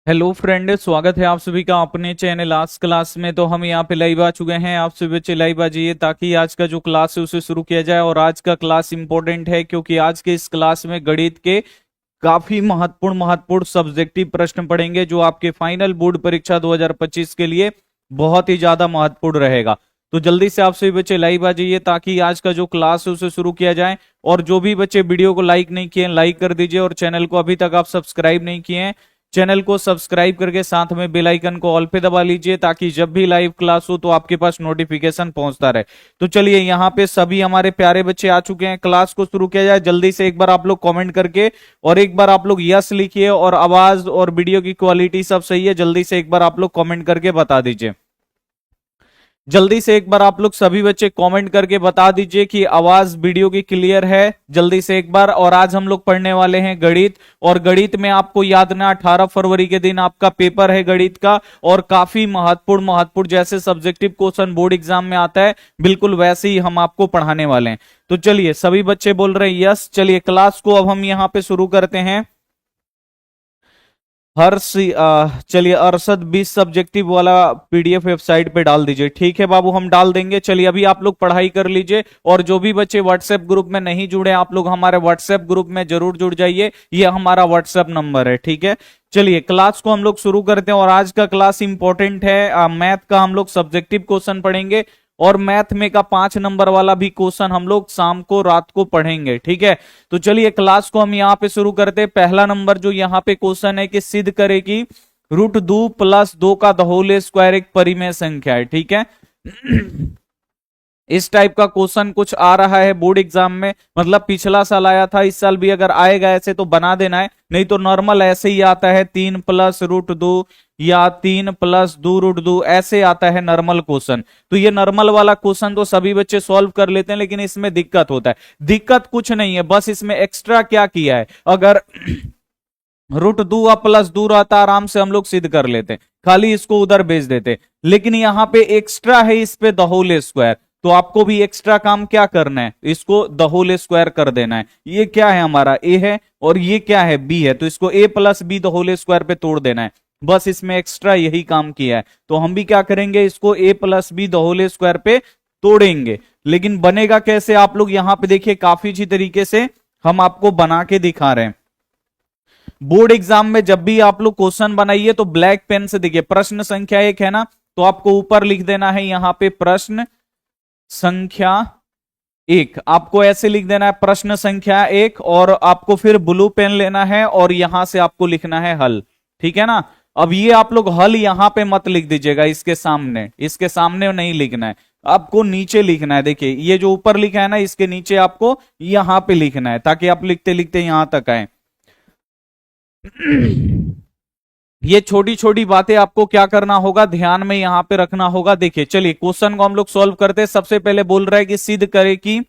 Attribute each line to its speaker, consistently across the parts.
Speaker 1: Hello friend, स्वागत है आप सभी का अपने चैनल आज क्लास में। तो हम यहाँ पे लाइव आ चुके हैं। आप सभी बच्चे लाइव आ जाइए ताकि आज का जो क्लास है उसे शुरू किया जाए। और आज का क्लास इंपॉर्टेंट है क्योंकि आज के इस क्लास में गणित के काफी महत्वपूर्ण महत्वपूर्ण सब्जेक्टिव प्रश्न पढ़ेंगे जो आपके फाइनल बोर्ड परीक्षा 2025 के लिए बहुत ही ज्यादा महत्वपूर्ण रहेगा। तो जल्दी से आप सभी बच्चे लाइव आ जाइए ताकि आज का जो क्लास है उसे शुरू किया जाए। और जो भी बच्चे वीडियो को लाइक नहीं किए लाइक कर दीजिए, और चैनल को अभी तक आप सब्सक्राइब नहीं किए हैं चैनल को सब्सक्राइब करके साथ में बेल आइकन को ऑल पे दबा लीजिए ताकि जब भी लाइव क्लास हो तो आपके पास नोटिफिकेशन पहुंचता रहे। तो चलिए, यहाँ पे सभी हमारे प्यारे बच्चे आ चुके हैं, क्लास को शुरू किया जाए। जल्दी से एक बार आप लोग कमेंट करके और एक बार आप लोग यस लिखिए, और आवाज और वीडियो की क्वालिटी सब सही है जल्दी से एक बार आप लोग कमेंट करके बता दीजिए। जल्दी से एक बार आप लोग सभी बच्चे कमेंट करके बता दीजिए कि आवाज वीडियो की क्लियर है, जल्दी से एक बार। और आज हम लोग पढ़ने वाले हैं गणित, और गणित में आपको याद ना 18 फरवरी के दिन आपका पेपर है गणित का, और काफी महत्वपूर्ण महत्वपूर्ण जैसे सब्जेक्टिव क्वेश्चन बोर्ड एग्जाम में आता है बिल्कुल वैसे ही हम आपको पढ़ाने वाले हैं। तो चलिए, सभी बच्चे बोल रहे हैं यस। चलिए क्लास को अब हम यहाँ पे शुरू करते हैं। चलिए अरशद 20 सब्जेक्टिव वाला पीडीएफ वेबसाइट पे डाल दीजिए। ठीक है बाबू, हम डाल देंगे। चलिए अभी आप लोग पढ़ाई कर लीजिए, और जो भी बच्चे व्हाट्सएप ग्रुप में नहीं जुड़े आप लोग हमारे व्हाट्सएप ग्रुप में जरूर जुड़ जाइए। ये हमारा व्हाट्सएप नंबर है, ठीक है। चलिए क्लास को हम लोग शुरू करते हैं, और आज का क्लास इंपॉर्टेंट है। मैथ का हम लोग सब्जेक्टिव क्वेश्चन पढ़ेंगे, और मैथ में का 5 नंबर वाला भी क्वेश्चन हम लोग शाम को रात को पढ़ेंगे, ठीक है। तो चलिए क्लास को हम यहाँ पे शुरू करते हैं। पहला नंबर जो यहाँ पे क्वेश्चन है कि सिद्ध करे कि √2 + 2 का होल स्क्वायर एक परिमेय संख्या है, ठीक है। इस टाइप का क्वेश्चन कुछ आ रहा है बोर्ड एग्जाम में, मतलब पिछला साल आया था, इस साल भी अगर आएगा ऐसे तो बना देना है, नहीं तो नॉर्मल ऐसे ही आता है 3 + √2 या 3 + 2 √2 ऐसे आता है नॉर्मल क्वेश्चन। तो ये नॉर्मल वाला क्वेश्चन तो सभी बच्चे सॉल्व कर लेते हैं, लेकिन इसमें दिक्कत होता है। दिक्कत कुछ नहीं है, बस इसमें एक्स्ट्रा क्या किया है, अगर √2 + 2 रहता आराम से हम लोग सिद्ध कर लेते, खाली इसको उधर भेज देते। लेकिन यहाँ पे एक्स्ट्रा है इस पे होल स्क्वायर, तो आपको भी एक्स्ट्रा काम क्या करना है, इसको होल स्क्वायर कर देना है। ये क्या है हमारा ए है, और ये क्या है बी है, तो इसको a + b होल स्क्वायर पे तोड़ देना है। बस इसमें एक्स्ट्रा यही काम किया है। तो हम भी क्या करेंगे, इसको a + b होल स्क्वायर पे तोड़ेंगे। लेकिन बनेगा कैसे, आप लोग यहां पे देखिए काफी अच्छी तरीके से हम आपको बना के दिखा रहे हैं। बोर्ड एग्जाम में जब भी आप लोग क्वेश्चन बनाइए तो ब्लैक पेन से देखिए, प्रश्न संख्या 1 है ना, तो आपको ऊपर लिख देना है यहां पे प्रश्न संख्या 1, आपको ऐसे लिख देना है प्रश्न संख्या 1, और आपको फिर ब्लू पेन लेना है और यहां से आपको लिखना है हल, ठीक है ना। अब ये आप लोग हल यहां पे मत लिख दीजिएगा, इसके सामने नहीं लिखना है, आपको नीचे लिखना है। देखिए ये जो ऊपर लिखा है ना, इसके नीचे आपको यहां पे लिखना है ताकि आप लिखते लिखते यहां तक आए। ये छोटी छोटी बातें आपको क्या करना होगा, ध्यान में यहां पे रखना होगा। देखिए चलिए क्वेश्चन को हम लोग सॉल्व करते हैं। सबसे पहले बोल रहा है कि सिद्ध करे कि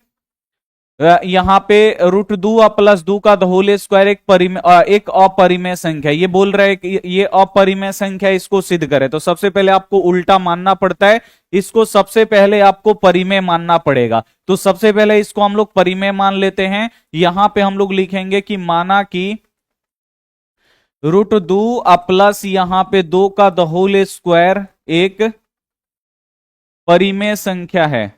Speaker 1: यहां पे √2 + 2 का होल स्क्वायर एक अपरिमेय संख्या, ये बोल रहा है कि ये अपरिमेय संख्या, इसको सिद्ध करे। तो सबसे पहले आपको उल्टा मानना पड़ता है, इसको सबसे पहले आपको परिमेय मानना पड़ेगा। तो सबसे पहले इसको हम लोग परिमेय मान लेते हैं। यहां पे हम लोग लिखेंगे कि माना कि √2 प्लस यहां पे 2 का होल स्क्वायर एक परिमेय संख्या है,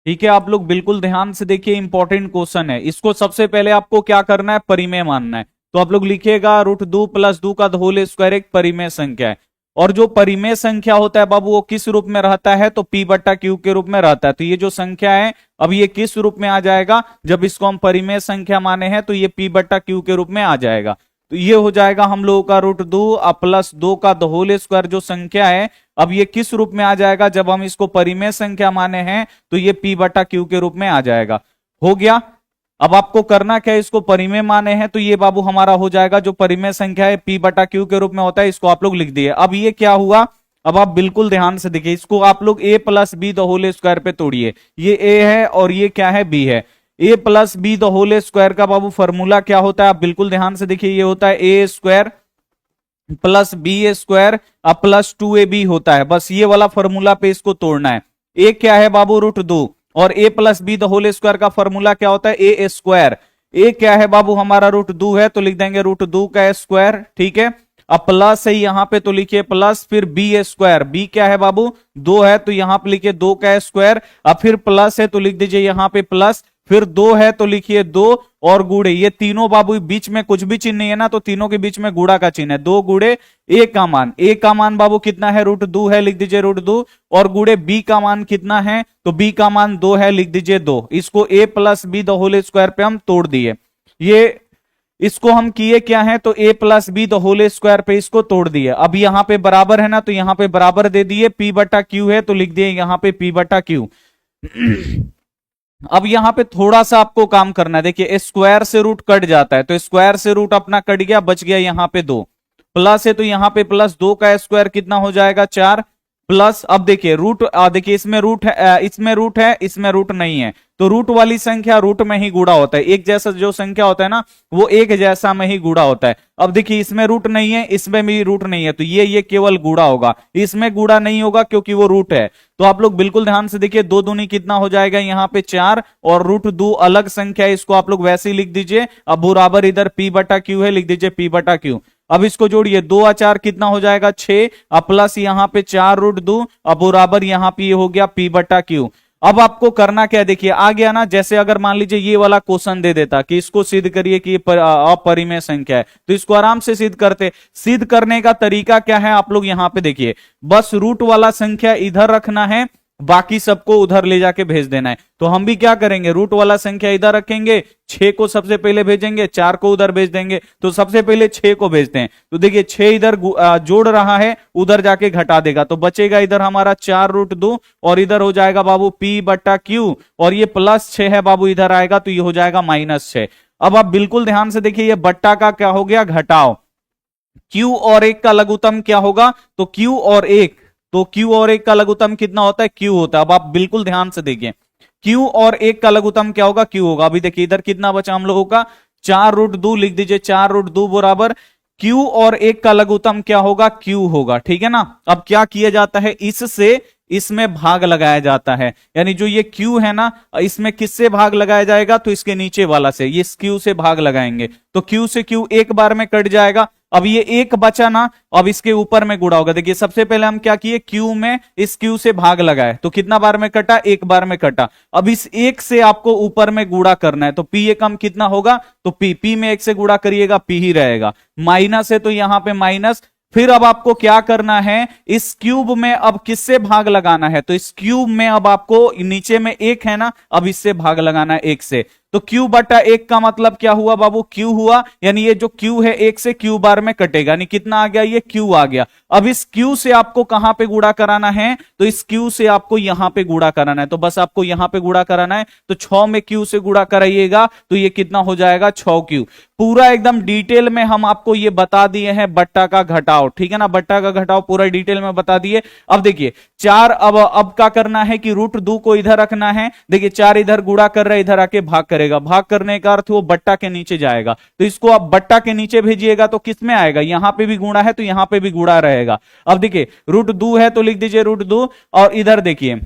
Speaker 1: ठीक है। आप लोग बिल्कुल ध्यान से देखिए, इंपॉर्टेंट क्वेश्चन है। इसको सबसे पहले आपको क्या करना है, परिमेय मानना है। तो आप लोग लिखिएगा √2 + 2 का होल स्क्वायर एक परिमेय संख्या है। और जो परिमेय संख्या होता है बाबू वो किस रूप में रहता है, तो p/q के रूप में रहता है। तो ये जो संख्या है अब ये किस रूप में आ जाएगा, जब इसको हम परिमेय संख्या माने हैं तो ये p/q के रूप में आ जाएगा। तो ये हो जाएगा हम लोगों का √2 + 2 का होल स्क्वायर जो संख्या है, अब ये किस रूप में आ जाएगा, जब हम इसको परिमेय संख्या माने हैं तो ये p/q के रूप में आ जाएगा। हो गया। अब आपको करना क्या है, इसको परिमेय माने हैं तो ये बाबू हमारा हो जाएगा, जो परिमेय संख्या है p/q के रूप में होता है, इसको आप लोग लिख दिए। अब ये क्या हुआ, अब आप बिल्कुल ध्यान से देखिए, इसको आप लोग a + b होल स्क्वायर पे तोड़िए। ये a है और ये क्या है, b है। a + b होल स्क्वायर का बाबू फॉर्मूला क्या होता है, आप बिल्कुल ध्यान से देखिए, ये होता है a² + b² + 2ab होता है। बस ये वाला फॉर्मूला पे इसको तोड़ना है। a क्या है बाबू, √2, और a + b होल स्क्वायर का फॉर्मूला क्या होता है, a²। ए क्या है बाबू हमारा √2 है, तो लिख देंगे √2 का स्क्वायर, ठीक है। अब प्लस है यहां पे, तो लिखिए प्लस, फिर बी स्क्वायर, बी क्या है बाबू 2 है, तो यहां पे लिखिए 2 का स्क्वायर। अब फिर प्लस है तो लिख दीजिए यहां पे प्लस, फिर 2 है तो लिखिए 2, और गुड़े, ये तीनों बाबू बीच में कुछ भी चिन्ह नहीं है ना, तो तीनों के बीच में गुड़ा का चिन्ह है, 2 गुड़े ए का मान, ए का मान बाबू कितना है √2 है, लिख दीजिए √2, और गुड़े बी का मान कितना है, तो बी का मान 2 है, लिख दीजिए 2। इसको a + b the whole square पे हम तोड़ दिए, ये इसको हम किए क्या है, तो a + b the whole square पे इसको तोड़ दिए। अब यहां पे बराबर है ना, तो यहां पे बराबर दे दिए, p/q है, तो लिख दिए यहां पे p/q। अब यहां पे थोड़ा सा आपको काम करना है, देखिए स्क्वायर से रूट कट जाता है, तो स्क्वायर से रूट अपना कट गया, बच गया यहां पे 2, प्लस है तो यहां पे प्लस 2 का स्क्वायर कितना हो जाएगा 4, प्लस, अब देखिए रूट, देखिए इसमें रूट है, इसमें रूट है, इसमें रूट नहीं है, तो रूट वाली संख्या रूट में ही गुणा होता है, एक जैसा जो संख्या होता है ना वो एक जैसा में ही गुणा होता है। अब देखिए इसमें रूट नहीं है, इसमें भी रूट नहीं है, तो ये केवल गुणा होगा, इसमें गुणा नहीं होगा क्योंकि वो रूट है। तो आप लोग बिल्कुल ध्यान से देखिए, 2 दूनी कितना हो जाएगा यहाँ पे 4, और √2 अलग संख्या है, इसको आप लोग वैसे ही लिख दीजिए। अब बराबर इधर p/q है, लिख दीजिए p/q। अब इसको जोड़िए, 2 और 4 कितना हो जाएगा 6, अब प्लस यहाँ पे 4√2, अब बराबर यहाँ पे ये हो गया p/q। अब आपको करना क्या है, देखिए आ गया ना, जैसे अगर मान लीजिए ये वाला क्वेश्चन दे देता कि इसको सिद्ध करिए कि अपरिमेय संख्या है, तो इसको आराम से सिद्ध करते। सिद्ध करने का तरीका क्या है, आप लोग यहां पे देखिए, बस रूट वाला संख्या इधर रखना है, बाकी सबको उधर ले जाके भेज देना है। तो हम भी क्या करेंगे, रूट वाला संख्या इधर रखेंगे, 6 को सबसे पहले भेजेंगे, 4 को उधर भेज देंगे, तो सबसे पहले 6 को भेजते हैं। तो देखिए 6 इधर जोड़ रहा है, उधर जाके घटा देगा, तो बचेगा इधर हमारा 4√2, और इधर हो जाएगा बाबू p/q, और ये +6 है बाबू, इधर आएगा तो ये हो जाएगा -6। अब आप बिल्कुल ध्यान से देखिए, ये बट्टा का क्या हो गया, घटाओ। q और 1 का लघुत्तम क्या होगा, तो q और 1, तो q और 1 का लघुत्तम कितना होता है, q होता है। अब आप बिल्कुल ध्यान से देखिए, q और 1 का लघुत्तम क्या होगा, q होगा। अभी देखिए इधर कितना बचा हम लोगों का, 4√2, लिख दीजिए 4√2 बराबर q और 1 का लघुत्तम क्या होगा, q होगा, ठीक है ना। अब क्या किया जाता है, इससे इसमें भाग लगाया जाता है, यानी जो ये q है ना, इसमें किससे भाग लगाया जाएगा, तो इसके नीचे वाला से, ये q से भाग लगाएंगे, तो q से q एक बार में कट जाएगा। अब ये एक बचा ना, अब इसके ऊपर में गुणा होगा। देखिए सबसे पहले हम क्या किए, q में इस q से भाग लगाए, तो कितना बार में कटा, एक बार में कटा। अब इस एक से आपको ऊपर में गुणा करना है, तो p एकम कितना होगा, तो p में 1 से गुणा करिएगा, p ही रहेगा। माइनस है तो यहां पे माइनस, फिर अब आपको क्या करना है, इस क्यूब में अब किससे भाग लगाना है, तो इस क्यूब में अब आपको नीचे में 1 है ना, अब इससे भाग लगाना है 1 से। तो q/1 का मतलब क्या हुआ बाबू, q हुआ, यानी ये जो q है 1 से q बार में कटेगा, यानी कितना आ गया, ये q आ गया। अब इस q से आपको कहां पे गुणा कराना है, तो इस q से आपको यहां पे गुणा कराना है, तो बस आपको यहां पे गुणा कराना है, तो 6 में q से गुणा कराइएगा, तो ये कितना हो जाएगा 6q। पूरा एकदम डिटेल में हम आपको ये बता दिए हैं बट्टा का घटाव, ठीक है ना, बट्टा का घटाव पूरा डिटेल में बता दिए। अब देखिए 4, अब क्या करना है कि √2 को इधर रखना है, देखिए 4 इधर गुणा कर रहा है, इधर आके भाग करेगा, भाग करने का अर्थ वो बट्टा के नीचे जाएगा, तो इसको आप बट्टा के नीचे भेजिएगा, तो किस में आएगा, यहां पे भी गुणा है तो यहां पे भी गुणा रहेगा। अब देखिए √2 है तो लिख दीजिए √2, और इधर देखिए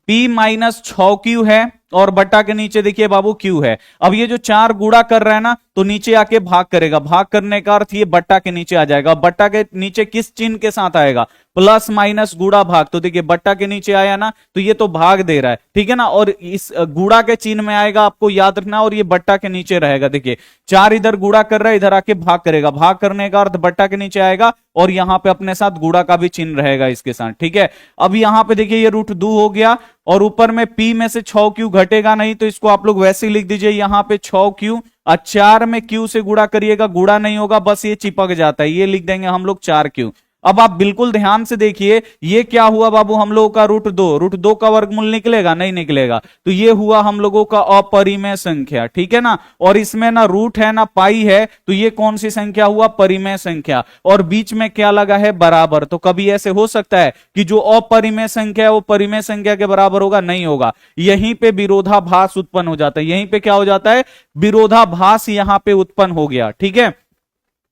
Speaker 1: p-6q है, और बट्टा के नीचे देखिए बाबू q है। अब ये जो 4 गुणा कर रहा है ना, तो नीचे आके भाग करेगा, भाग करने का अर्थ ये बट्टा के नीचे आ जाएगा। बट्टा के नीचे किस चिन्ह के साथ आएगा, +- गुणा भाग, तो देखिए बट्टा के नीचे आया ना, तो ये तो भाग दे रहा है, ठीक है ना, और इस गुणा के चिन्ह में आएगा, आपको याद रखना, और ये बट्टा के नीचे रहेगा। देखिए 4 इधर गुणा कर रहा है, इधर आके भाग करेगा, भाग करने का अर्थ बट्टा के नीचे आएगा, और यहां पे अपने साथ गुणा का भी चिन्ह रहेगा इसके साथ, ठीक है। अब यहां पे देखिए ये √2 हो गया, और ऊपर में p में से 6q घटेगा नहीं, तो इसको आप लोग वैसे ही लिख दीजिए यहां पे 6q, और 4 में q से गुणा करिएगा, गुणा नहीं होगा, बस ये चिपक जाता है, ये लिख देंगे हम लोग 4q। अब आप बिल्कुल ध्यान से देखिए, ये क्या हुआ बाबू हम लोगों का √2 का वर्गमूल निकलेगा, नहीं निकलेगा, तो ये हुआ हम लोगों का अपरिमेय संख्या, ठीक है ना। और इसमें ना रूट है ना पाई है, तो ये कौन सी संख्या हुआ, परिमेय संख्या, और बीच में क्या लगा है, बराबर। तो कभी ऐसे हो सकता है कि जो अपरिमेय संख्या है वो परिमेय संख्या के बराबर होगा, नहीं होगा, यहीं पे विरोधाभास उत्पन्न हो जाता है, यहीं पे क्या हो जाता है, विरोधाभास यहां पे उत्पन्न हो गया, ठीक है।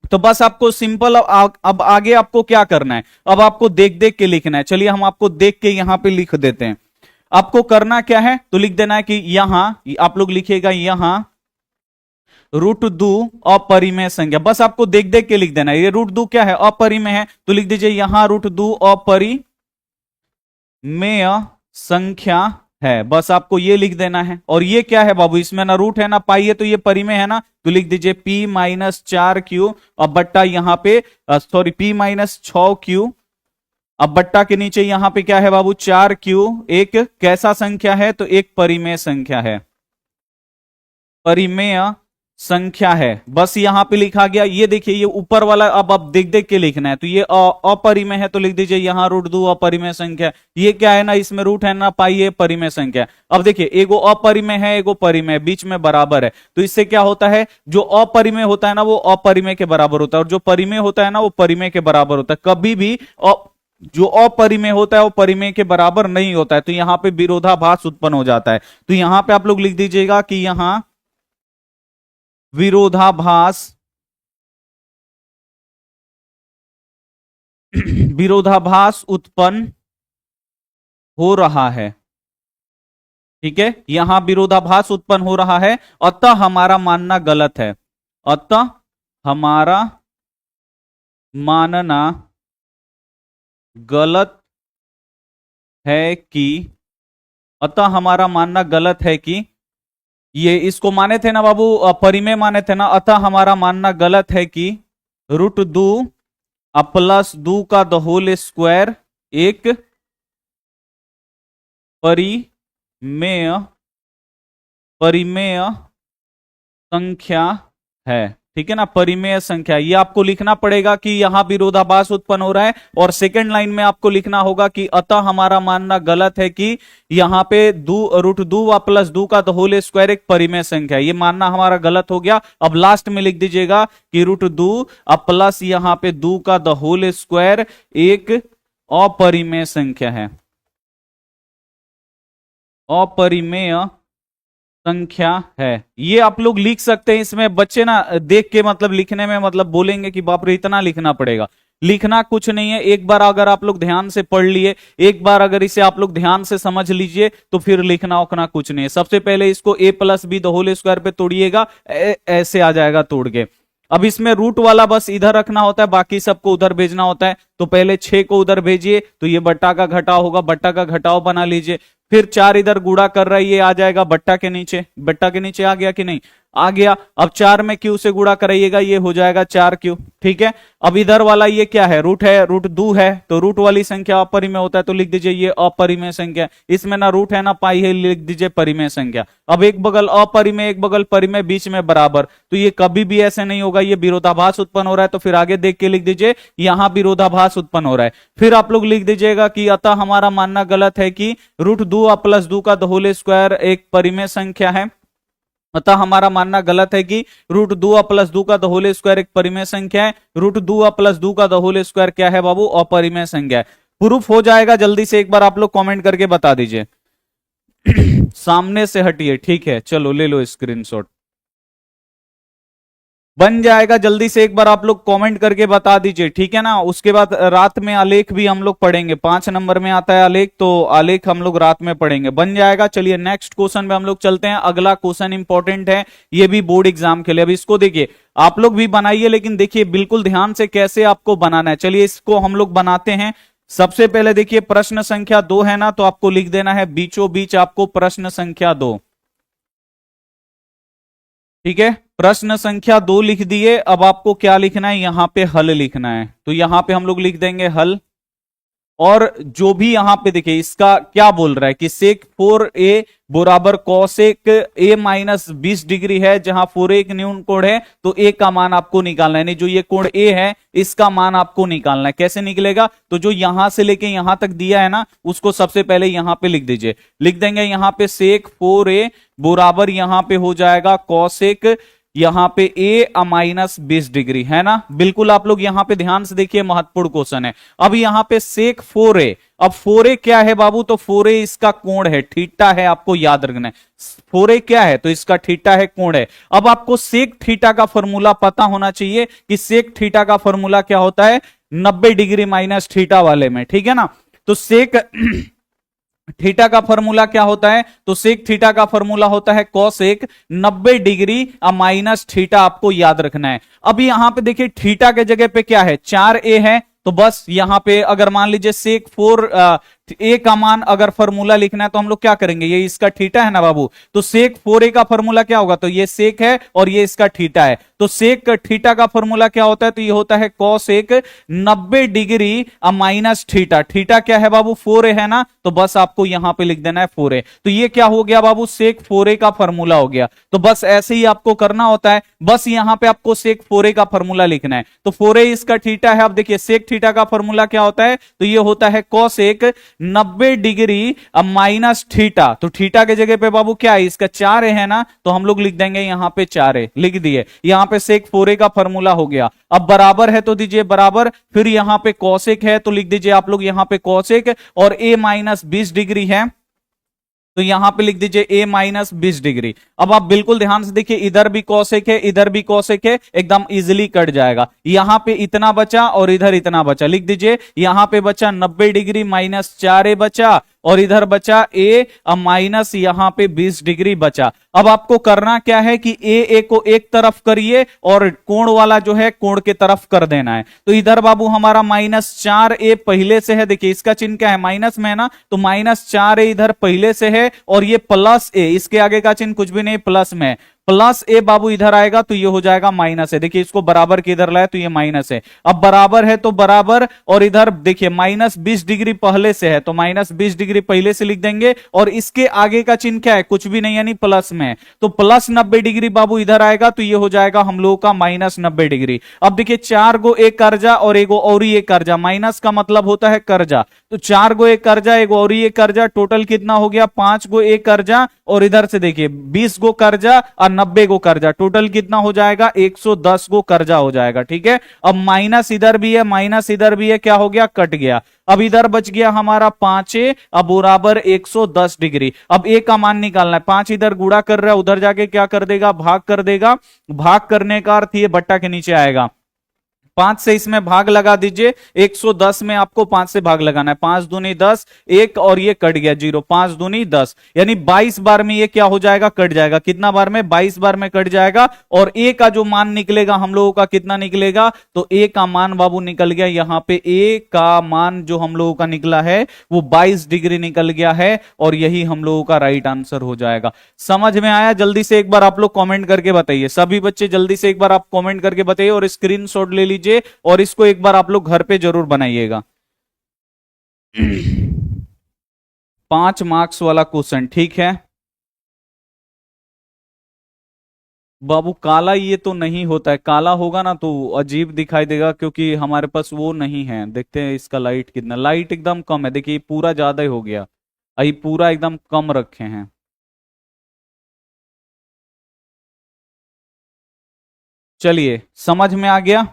Speaker 1: तो बस आपको सिंपल, अब आगे आपको क्या करना है, अब आपको देख देख के लिखना है। चलिए हम आपको देख के यहां पे लिख देते हैं। आपको करना क्या है, तो लिख देना है कि यहां, आप लोग लिखिएगा यहां रूट दो अपरिमेय संख्या। बस आपको देख देख के लिख देना है। ये रूट दो क्या है, अपरिमेय है, तो लिख दीजिए यहां रूट दो अपरिमेय संख्या है। बस आपको ये लिख देना है। और ये क्या है बाबू, इसमें ना रूट है ना पाई है, तो ये परिमेय है ना, तो लिख दीजिए p माइनस 4q। अब बट्टा यहां पे सॉरी p माइनस 6q। अब बट्टा के नीचे यहां पे क्या है बाबू, 4q। एक कैसा संख्या है, तो एक परिमेय संख्या है, परिमेय संख्या है। बस यहां पे लिखा गया। ये देखिए ये ऊपर वाला अब आप देख देख के लिखना है। तो ये अपरिमेय है, तो लिख दीजिए यहां रूट दो अपरिमेय संख्या। ये क्या है ना, इसमें रूट है ना पाई है, परिमेय संख्या। अब देखिए एगो अपरिमेय है, एगो परिमेय, बीच में बराबर है। तो इससे क्या होता है, जो अपरिमेय होता है ना वो अपरिमेय के बराबर होता है, और जो परिमेय होता है ना वो परिमेय के बराबर होता है। कभी भी जो अपरिमेय होता है वो परिमेय के बराबर नहीं होता है। तो यहां पे विरोधाभास उत्पन्न हो जाता है। तो यहां पे आप लोग लिख दीजिएगा कि यहां विरोधाभास विरोधाभास उत्पन्न हो रहा है। ठीक है, यहां विरोधाभास उत्पन्न हो रहा है, अतः हमारा मानना गलत है। अतः हमारा मानना गलत है कि अतः हमारा मानना गलत है कि ये इसको माने थे ना बाबू, परिमेय माने थे ना। अतः हमारा मानना गलत है कि रूट दो प्लस दो का द होल स्क्वायर एक परिमेय परिमेय संख्या है। ठीक है ना, परिमेय संख्या। ये आपको लिखना पड़ेगा कि यहां विरोधाभास उत्पन्न हो रहा है। और सेकंड लाइन में आपको लिखना होगा कि अतः हमारा मानना गलत है कि यहां पे रूट दो व प्लस दो का द होल स्क्वायर एक परिमेय संख्या है। ये मानना हमारा गलत हो गया। अब लास्ट में लिख दीजिएगा कि रूट दो प्लस यहां पे दो का द होल स्क्वायर एक अपरिमेय संख्या है, अपरिमेय संख्या है। ये आप लोग लिख सकते हैं। इसमें बच्चे ना देख के मतलब लिखने में मतलब बोलेंगे कि बाप रे इतना लिखना पड़ेगा। लिखना कुछ नहीं है। एक बार अगर आप लोग ध्यान से पढ़ लिए, एक बार अगर इसे आप लोग ध्यान से समझ लीजिए, तो फिर लिखना उखना कुछ नहीं है। सबसे पहले इसको a plus b the whole square पे तोड़िएगा, ऐसे आ जाएगा तोड़ के। अब इसमें रूट वाला बस इधर रखना होता है, बाकी सबको उधर भेजना होता है। तो पहले 6 को उधर भेजिए, तो ये बट्टा का घटाव होगा, बट्टा का घटाव बना लीजिए। फिर 4 इधर गुणा कर रहा है, ये आ जाएगा बट्टा के नीचे। बट्टा के नीचे आ गया कि नहीं, आ गया। अब 4 में क्यू से गुणा कराइएगा, ये हो जाएगा 4q। ठीक है, अब इधर वाला ये क्या है, रूट है, रूट दो है, तो रूट वाली संख्या अपरिमेय होता है, तो लिख दीजिए ये अपरिमेय संख्या। इसमें ना रूट है ना पाई है, लिख दीजिए परिमेय संख्या। अब एक बगल अपरिमेय एक बगल परिमेय, बीच में बराबर, तो ये कभी भी ऐसे नहीं होगा, ये विरोधाभास उत्पन्न हो रहा है। तो फिर आगे देख के लिख दीजिए यहां विरोधाभास उत्पन्न हो रहा है। फिर आप लोग लिख दीजिएगा कि अतः हमारा मानना गलत है कि रूट दो प्लस दो का द होल स्क्वायर एक परिमेय संख्या है। अतः हमारा मानना गलत है कि रूट दो प्लस दो का द होल स्क्वायर एक परिमेय संख्या है। रूट दो प्लस दो का द होल स्क्वायर क्या है बाबू, अपरिमेय संख्या है। प्रूफ हो जाएगा, जल्दी से एक बार आप लोग कमेंट करके बता दीजिए। सामने से हटिए, ठीक है, चलो ले लो स्क्रीनशॉट, बन जाएगा। जल्दी से एक बार आप लोग कमेंट करके बता दीजिए, ठीक है ना। उसके बाद रात में आलेख भी हम लोग पढ़ेंगे, 5 नंबर में आता है आलेख, तो आलेख हम लोग रात में पढ़ेंगे, बन जाएगा। चलिए नेक्स्ट क्वेश्चन पे हम लोग चलते हैं। अगला क्वेश्चन इंपॉर्टेंट है, ये भी बोर्ड एग्जाम के लिए। अब इसको देखिए, आप लोग भी बनाइए, लेकिन देखिए बिल्कुल ध्यान से कैसे आपको बनाना है। चलिए इसको हम लोग बनाते हैं। सबसे पहले देखिए प्रश्न संख्या 2 है ना, तो आपको लिख देना है बीचों बीच आपको प्रश्न संख्या 2। ठीक है, प्रश्न संख्या 2 लिख दिए। अब आपको क्या लिखना है, यहां पे हल लिखना है। तो यहां पे हम लोग लिख देंगे हल। और जो भी यहां पे देखिए इसका क्या बोल रहा है कि सेक 4a बराबर कॉसेक a माइनस 20 डिग्री है, जहां 4a एक न्यून कोण है, तो a का मान आपको निकालना है। यानी जो ये कोण a है इसका मान आपको निकालना है। कैसे निकलेगा, तो जो यहां से लेके यहां तक दिया है ना, उसको सबसे पहले यहां पे लिख दीजिए। लिख देंगे यहां पे सेक 4a बराबर यहां पे हो जाएगा कॉसेक यहां पे a माइनस 20 डिग्री, है ना। बिल्कुल आप लोग यहां पे ध्यान से देखिए, महत्वपूर्ण क्वेश्चन है। अब यहां पे सेक 4a, अब 4a क्या है बाबू, तो 4a इसका कोण है, थीटा है, आपको याद रखना है। 4a क्या है, तो इसका थीटा है, कोण है। अब आपको सेक थीटा का फॉर्मूला पता होना चाहिए कि सेक थीटा का फॉर्मूला क्या होता है, 90 डिग्री माइनस थीटा वाले में, ठीक है ना। तो सेक थीटा का फॉर्मूला क्या होता है, तो सेक थीटा का फॉर्मूला होता है कॉसेक 90 डिग्री माइनस थीटा, आपको याद रखना है। अब यहां पे देखिए थीटा के जगह पे क्या है, 4a है, तो बस यहां पे अगर मान लीजिए सेक 4 ए का मान अगर फॉर्मूला लिखना है तो हम लोग क्या करेंगे, ये इसका थीटा है ना बाबू, तो सेक 4a का फॉर्मूला क्या होगा, तो ये सेक है और ये इसका थीटा है, तो सेक थीटा का फॉर्मूला क्या होता है, तो ये होता है cosec 90 degree minus theta. Theta क्या है बाबू, 4a है ना, तो बस आपको यहां पे लिख देना है 4a। तो ये क्या हो गया बाबू, सेक 4a का फॉर्मूला हो गया। तो बस ऐसे ही आपको करना होता है, बस यहां पे आपको सेक 4a का फॉर्मूला लिखना है। तो 4a इसका थीटा है। अब देखिए सेक थीटा का फॉर्मूला क्या होता है, तो ये होता है कॉसेक 90 डिग्री माइनस थीटा। तो थीटा के जगह पे बाबू क्या है, इसका 4a है ना, तो हम लोग लिख देंगे यहां पे 4a लिख दिए। यहां पे सेक 4a का फॉर्मूला हो गया। अब बराबर है तो दीजिए बराबर, फिर यहां पे कॉसेक है तो लिख दीजिए आप लोग यहां पे कॉसेक, और a माइनस 20 डिग्री है तो यहां पे लिख दीजिए a माइनस 20 डिग्री। अब आप बिल्कुल ध्यान से देखिए, इधर भी कॉसेक है इधर भी कॉसेक है, एकदम इजीली कट जाएगा। यहां पे इतना बचा और इधर इतना बचा, लिख दीजिए यहां पे बचा 90 डिग्री माइनस 4a बचा, और इधर बचा a माइनस यहां पे 20 डिग्री बचा। अब आपको करना क्या है कि a को एक तरफ करिए और कोण वाला जो है कोण के तरफ कर देना है। तो इधर बाबू हमारा माइनस 4a पहले से है, देखिए इसका चिन्ह क्या है, माइनस में है ना, तो माइनस 4a इधर पहले से है, और ये प्लस a, इसके आगे का चिन्ह कुछ भी नहीं, प्लस में प्लस ए बाबू इधर आएगा तो ये हो जाएगा माइनस है। देखिए इसको बराबर के इधर लाए तो ये माइनस है। अब बराबर है तो बराबर, और इधर देखिए माइनस 20 डिग्री पहले से है तो माइनस 20 डिग्री पहले से लिख देंगे, और इसके आगे का चिन्ह क्या है, कुछ भी नहीं यानी प्लस में, तो प्लस 90 डिग्री बाबू इधर आएगा तो ये हो जाएगा हम लोगों का माइनस 90 डिग्री। अब देखिए 4 गो एक कर्जा और एगो और ही एक कर्जा, माइनस का मतलब होता है कर्जा, तो 4 गो एक कर्जा एगो और ही एक कर्जा, टोटल कितना हो गया 5 गो एक कर्जा, और इधर से देखिए 20 गो कर्जा और 90 गो कर्जा, टोटल कितना हो जाएगा 110 गो कर्जा हो जाएगा। ठीक है, अब माइनस इधर भी है माइनस इधर भी है, क्या हो गया कट गया। अब इधर बच गया हमारा 5a अब बराबर 110 डिग्री। अब a का मान निकालना है, 5 इधर गुणा कर रहा है, उधर जाके क्या कर देगा भाग कर देगा, भाग करने का अर्थ ये बट्टा के नीचे आएगा। 5 से इसमें भाग लगा दीजिए, 110 में आपको 5 से भाग लगाना है, 5 दूनी 10, एक और ये कट गया 0, 5 दूनी 10, यानी 22 बार में ये क्या हो जाएगा कट जाएगा। कितना बार में 22 बार में कट जाएगा, और ए का जो मान निकलेगा हम लोगों का कितना निकलेगा, तो ए का मान बाबू निकल गया यहां पे, ए का मान जो हम लोगों का निकला है वो 22 डिग्री निकल गया है, और यही हम लोगों का राइट आंसर हो जाएगा। समझ में आया? जल्दी से एक बार आप लोग कमेंट करके बताइए, सभी बच्चे जल्दी से एक बार आप कमेंट करके बताइए, और स्क्रीनशॉट ले लीजिए और इसको एक बार आप लोग घर पे जरूर बनाइएगा। 5 मार्क्स वाला क्वेश्चन, ठीक है बाबू। काला ये तो नहीं होता है, काला होगा ना तो अजीब दिखाई देगा, क्योंकि हमारे पास वो नहीं है। देखते हैं इसका लाइट कितना, लाइट एकदम कम है, देखिए पूरा ज्यादा ही हो गया, ये पूरा एकदम कम रखे हैं। चलिए समझ में आ गया।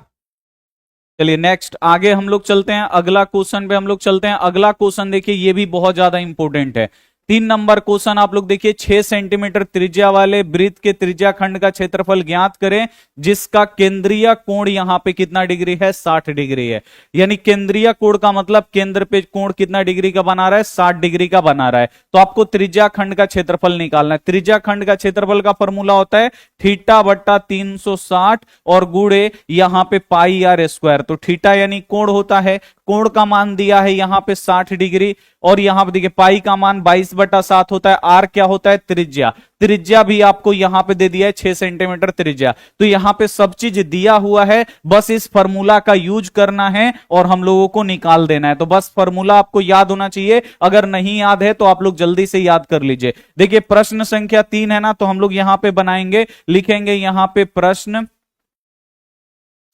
Speaker 1: चलिए नेक्स्ट आगे हम लोग चलते हैं, अगला क्वेश्चन पे हम लोग चलते हैं। अगला क्वेश्चन देखिए ये भी बहुत ज्यादा इंपॉर्टेंट है। 3 नंबर क्वेश्चन आप लोग देखिए, 6 सेंटीमीटर त्रिज्या वाले वृत्त के त्रिज्या खंड का क्षेत्रफल ज्ञात करें जिसका केंद्रीय कोण यहां पे कितना डिग्री है, 60 डिग्री है। यानी केंद्रीय कोण का मतलब केंद्र पे कोण कितना डिग्री का बना रहा है, 60 डिग्री का बना रहा है। तो आपको त्रिज्या खंड का क्षेत्रफल निकालना है। त्रिज्या खंड का क्षेत्रफल का फॉर्मूला होता है थीटा बट्टा 360 और गुणे यहां पे पाई आर स्क्वायर। तो थीटा यानी कोण होता है, कोण का मान दिया है यहां पे 60 डिग्री, और यहां पे देखिए पाई का मान 22/7 होता है, आर क्या होता है त्रिज्या, त्रिज्या भी आपको यहां पे दे दिया है 6 सेंटीमीटर त्रिज्या। तो यहां पे सब चीज दिया हुआ है, बस इस फॉर्मूला का यूज करना है और हम लोगों को निकाल देना है। तो बस फॉर्मूला आपको याद होना चाहिए, अगर नहीं याद है तो आप लोग जल्दी से याद कर लीजिए। देखिए प्रश्न संख्या 3 है ना, तो हम लोग यहां पे बनाएंगे, लिखेंगे यहां पे प्रश्न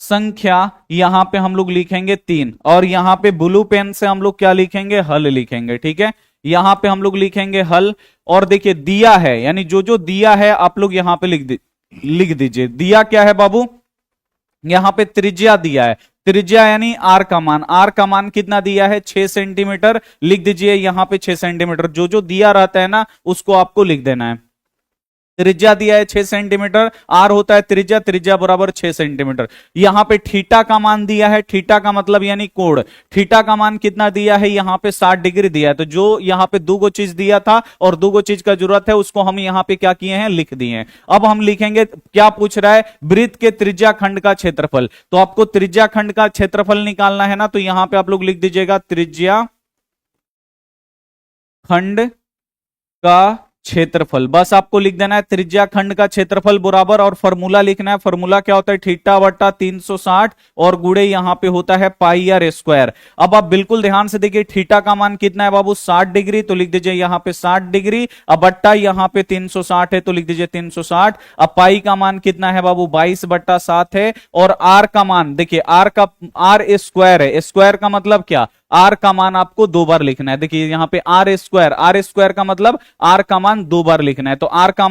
Speaker 1: संख्या, यहां पे हम लोग लिखेंगे 3, और यहां पे ब्लू पेन से हम लोग क्या लिखेंगे, हल लिखेंगे। ठीक है, यहां पे हम लोग लिखेंगे हल, और देखिए दिया है यानी जो जो दिया है आप लोग यहां पे लिख दीजिए। दिया क्या है बाबू, यहां पे त्रिज्या दिया है, त्रिज्या यानी आर का मान, आर का मान कितना दिया है 6 सेंटीमीटर, लिख दीजिए यहां पे 6 सेंटीमीटर। जो जो दिया रहता है ना उसको आपको लिख देना है। त्रिज्या दिया है 6 सेंटीमीटर, आर होता है त्रिज्या, त्रिज्या बराबर 6 सेंटीमीटर। यहां पे थीटा का मान दिया है, थीटा का मतलब यानी कोण, थीटा का मान कितना दिया है, यहां पे 60 डिग्री दिया है। तो जो यहां पे दो गो चीज दिया था और दो गो चीज का जरूरत है, उसको हम यहां पे क्या किए हैं, लिख दिए हैं। अब हम लिखेंगे, क्या पूछ रहा है, वृत्त के त्रिज्या खंड का क्षेत्रफल। तो आपको त्रिज्या खंड का क्षेत्रफल निकालना है ना, तो यहां पे आप लोग लिख दीजिएगा त्रिज्या खंड का क्षेत्रफल। बस आपको लिख देना है त्रिज्या खंड का क्षेत्रफल बराबर, और फॉर्मूला लिखना है। फॉर्मूला क्या होता है, थीटा बट्टा 360 और गुणे यहां पे होता है पाई आर स्क्वायर। अब आप बिल्कुल ध्यान से देखिए, थीटा का मान कितना है बाबू, 60 डिग्री, तो लिख दीजिए यहां पे 60 डिग्री। अब बट्टा यहां पे 360 है, तो लिख दीजिए 360। अब पाई का मान कितना है बाबू, 22/7 है। और आर का मान देखिए, आर स्क्वायर है, स्क्वायर का मतलब क्या, आर का मान आपको दो बार लिखना है। देखिए यहां पे आर स्क्वायर का मतलब आर का मान दो बार लिखना है। तो आर का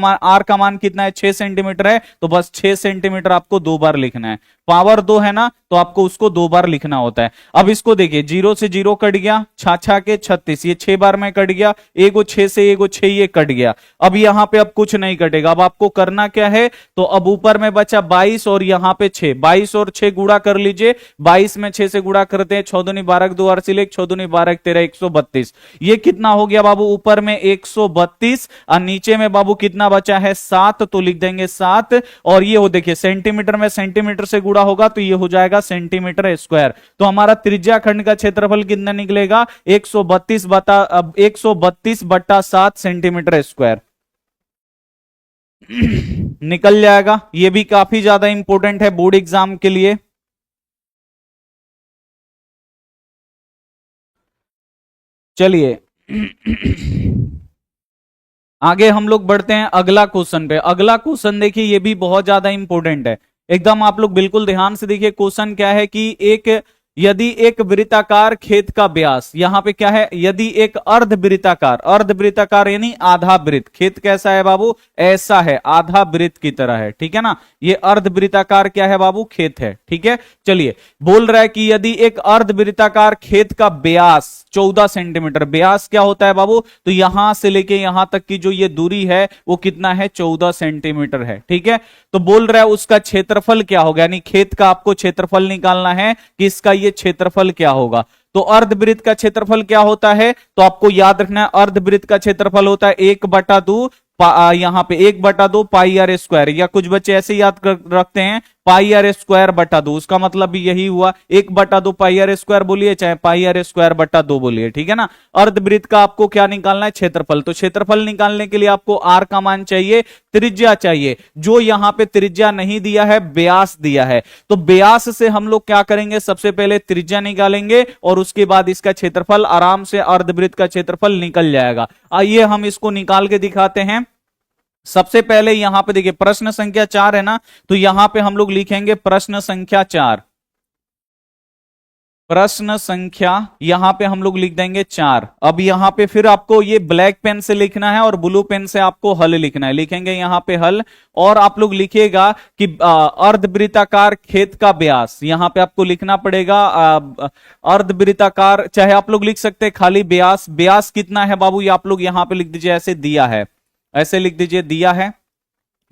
Speaker 1: मान कितना है, 6 सेंटीमीटर है, तो बस 6 सेंटीमीटर आपको दो बार लिखना है। पावर 2 है ना, तो आपको उसको दो बार लिखना होता है। अब इसको देखिए, 0 से 0 कट गया, छा के 36, ये 6 बार में कट गया, एगो 6 से एगो 6, ये कट गया। अब यहां पे अब कुछ नहीं कटेगा। अब आपको करना क्या है, तो अब ऊपर में बचा 22 और यहां पे 6, 22 और 6 गुणा कर लीजिए। 22 में 6 से गुणा करते हैं, 6 दूनी 12, 2 अर्सिलेक, 6 दूनी 12 13, 132। ये कितना हो गया बाबू, ऊपर में 132 और नीचे में बाबू कितना बचा है, 7, तो लिख देंगे 7। और ये हो देखिए, सेंटीमीटर में सेंटीमीटर से गुणा होगा, तो ये हो जाएगा सेंटीमीटर स्क्वायर। तो हमारा त्रिज्या खंड का क्षेत्रफल कितना निकलेगा, 132/7 सेंटीमीटर स्क्वायर निकल जाएगा। ये भी काफी ज्यादा इंपॉर्टेंट है बोर्ड एग्जाम के लिए। चलिए आगे हम लोग बढ़ते हैं अगला क्वेश्चन पे। अगला क्वेश्चन देखिए, ये भी बहुत ज्यादा इंपॉर्टेंट है एकदम। आप लोग बिल्कुल ध्यान से देखिए, क्वेश्चन क्या है कि यदि एक वृत्ताकार खेत का व्यास, यहां पे क्या है, यदि एक अर्धवृत्ताकार यानी आधा वृत्त, खेत कैसा है बाबू, ऐसा है, आधा वृत्त की तरह है, ठीक है ना। ये अर्धवृत्ताकार क्या है बाबू, खेत है, ठीक है। चलिए, बोल रहा है कि यदि एक अर्धवृत्ताकार खेत का व्यास 14 सेंटीमीटर, व्यास क्या होता है बाबू, तो यहां से लेके यहां तक की जो ये दूरी है वो कितना है, 14 सेंटीमीटर है, ठीक है। तो बोल रहा है उसका क्षेत्रफल क्या होगा, यानी खेत का आपको क्षेत्रफल निकालना है कि इसका ये क्षेत्रफल क्या होगा। तो अर्धवृत्त का क्षेत्रफल क्या होता है, तो आपको याद रखना है, अर्धवृत्त का क्षेत्रफल होता है 1/2, यहां पे 1/2 पाई आर स्क्वायर, या कुछ बच्चे ऐसे याद रखते हैं पाई आर स्क्वायर बटा 2, उसका मतलब भी यही हुआ, 1/2 पाई आर स्क्वायर बोलिए चाहे पाई आर स्क्वायर बटा 2 बोलिए, ठीक है ना। अर्धवृत्त का आपको क्या निकालना है, क्षेत्रफल। तो क्षेत्रफल निकालने के लिए आपको आर का मान चाहिए, त्रिज्या चाहिए। जो यहां पे त्रिज्या नहीं दिया है, व्यास दिया है। तो व्यास से हम लोग क्या करेंगे, सबसे पहले त्रिज्या निकालेंगे और उसके बाद इसका क्षेत्रफल, आराम से अर्धवृत्त का क्षेत्रफल निकल जाएगा। आइए हम इसको निकाल के दिखाते हैं। सबसे पहले यहां पे देखिए, प्रश्न संख्या 4 है ना, तो यहां पे हम लोग लिखेंगे प्रश्न संख्या 4। प्रश्न संख्या यहां पे हम लोग लिख देंगे 4। अब यहां पे फिर आपको ये ब्लैक पेन से लिखना है और ब्लू पेन से आपको हल लिखना है। लिखेंगे यहां पे हल, और आप लोग लिखिएगा कि अर्धवृत्ताकार खेत का व्यास, यहां पे आपको लिखना पड़ेगा अर्धवृत्ताकार, चाहे आप लोग लिख सकते हैं खाली व्यास। व्यास कितना है बाबू, ये आप लोग यहां पे लिख दीजिए, ऐसे दिया है, ऐसे लिख दीजिए, दिया है,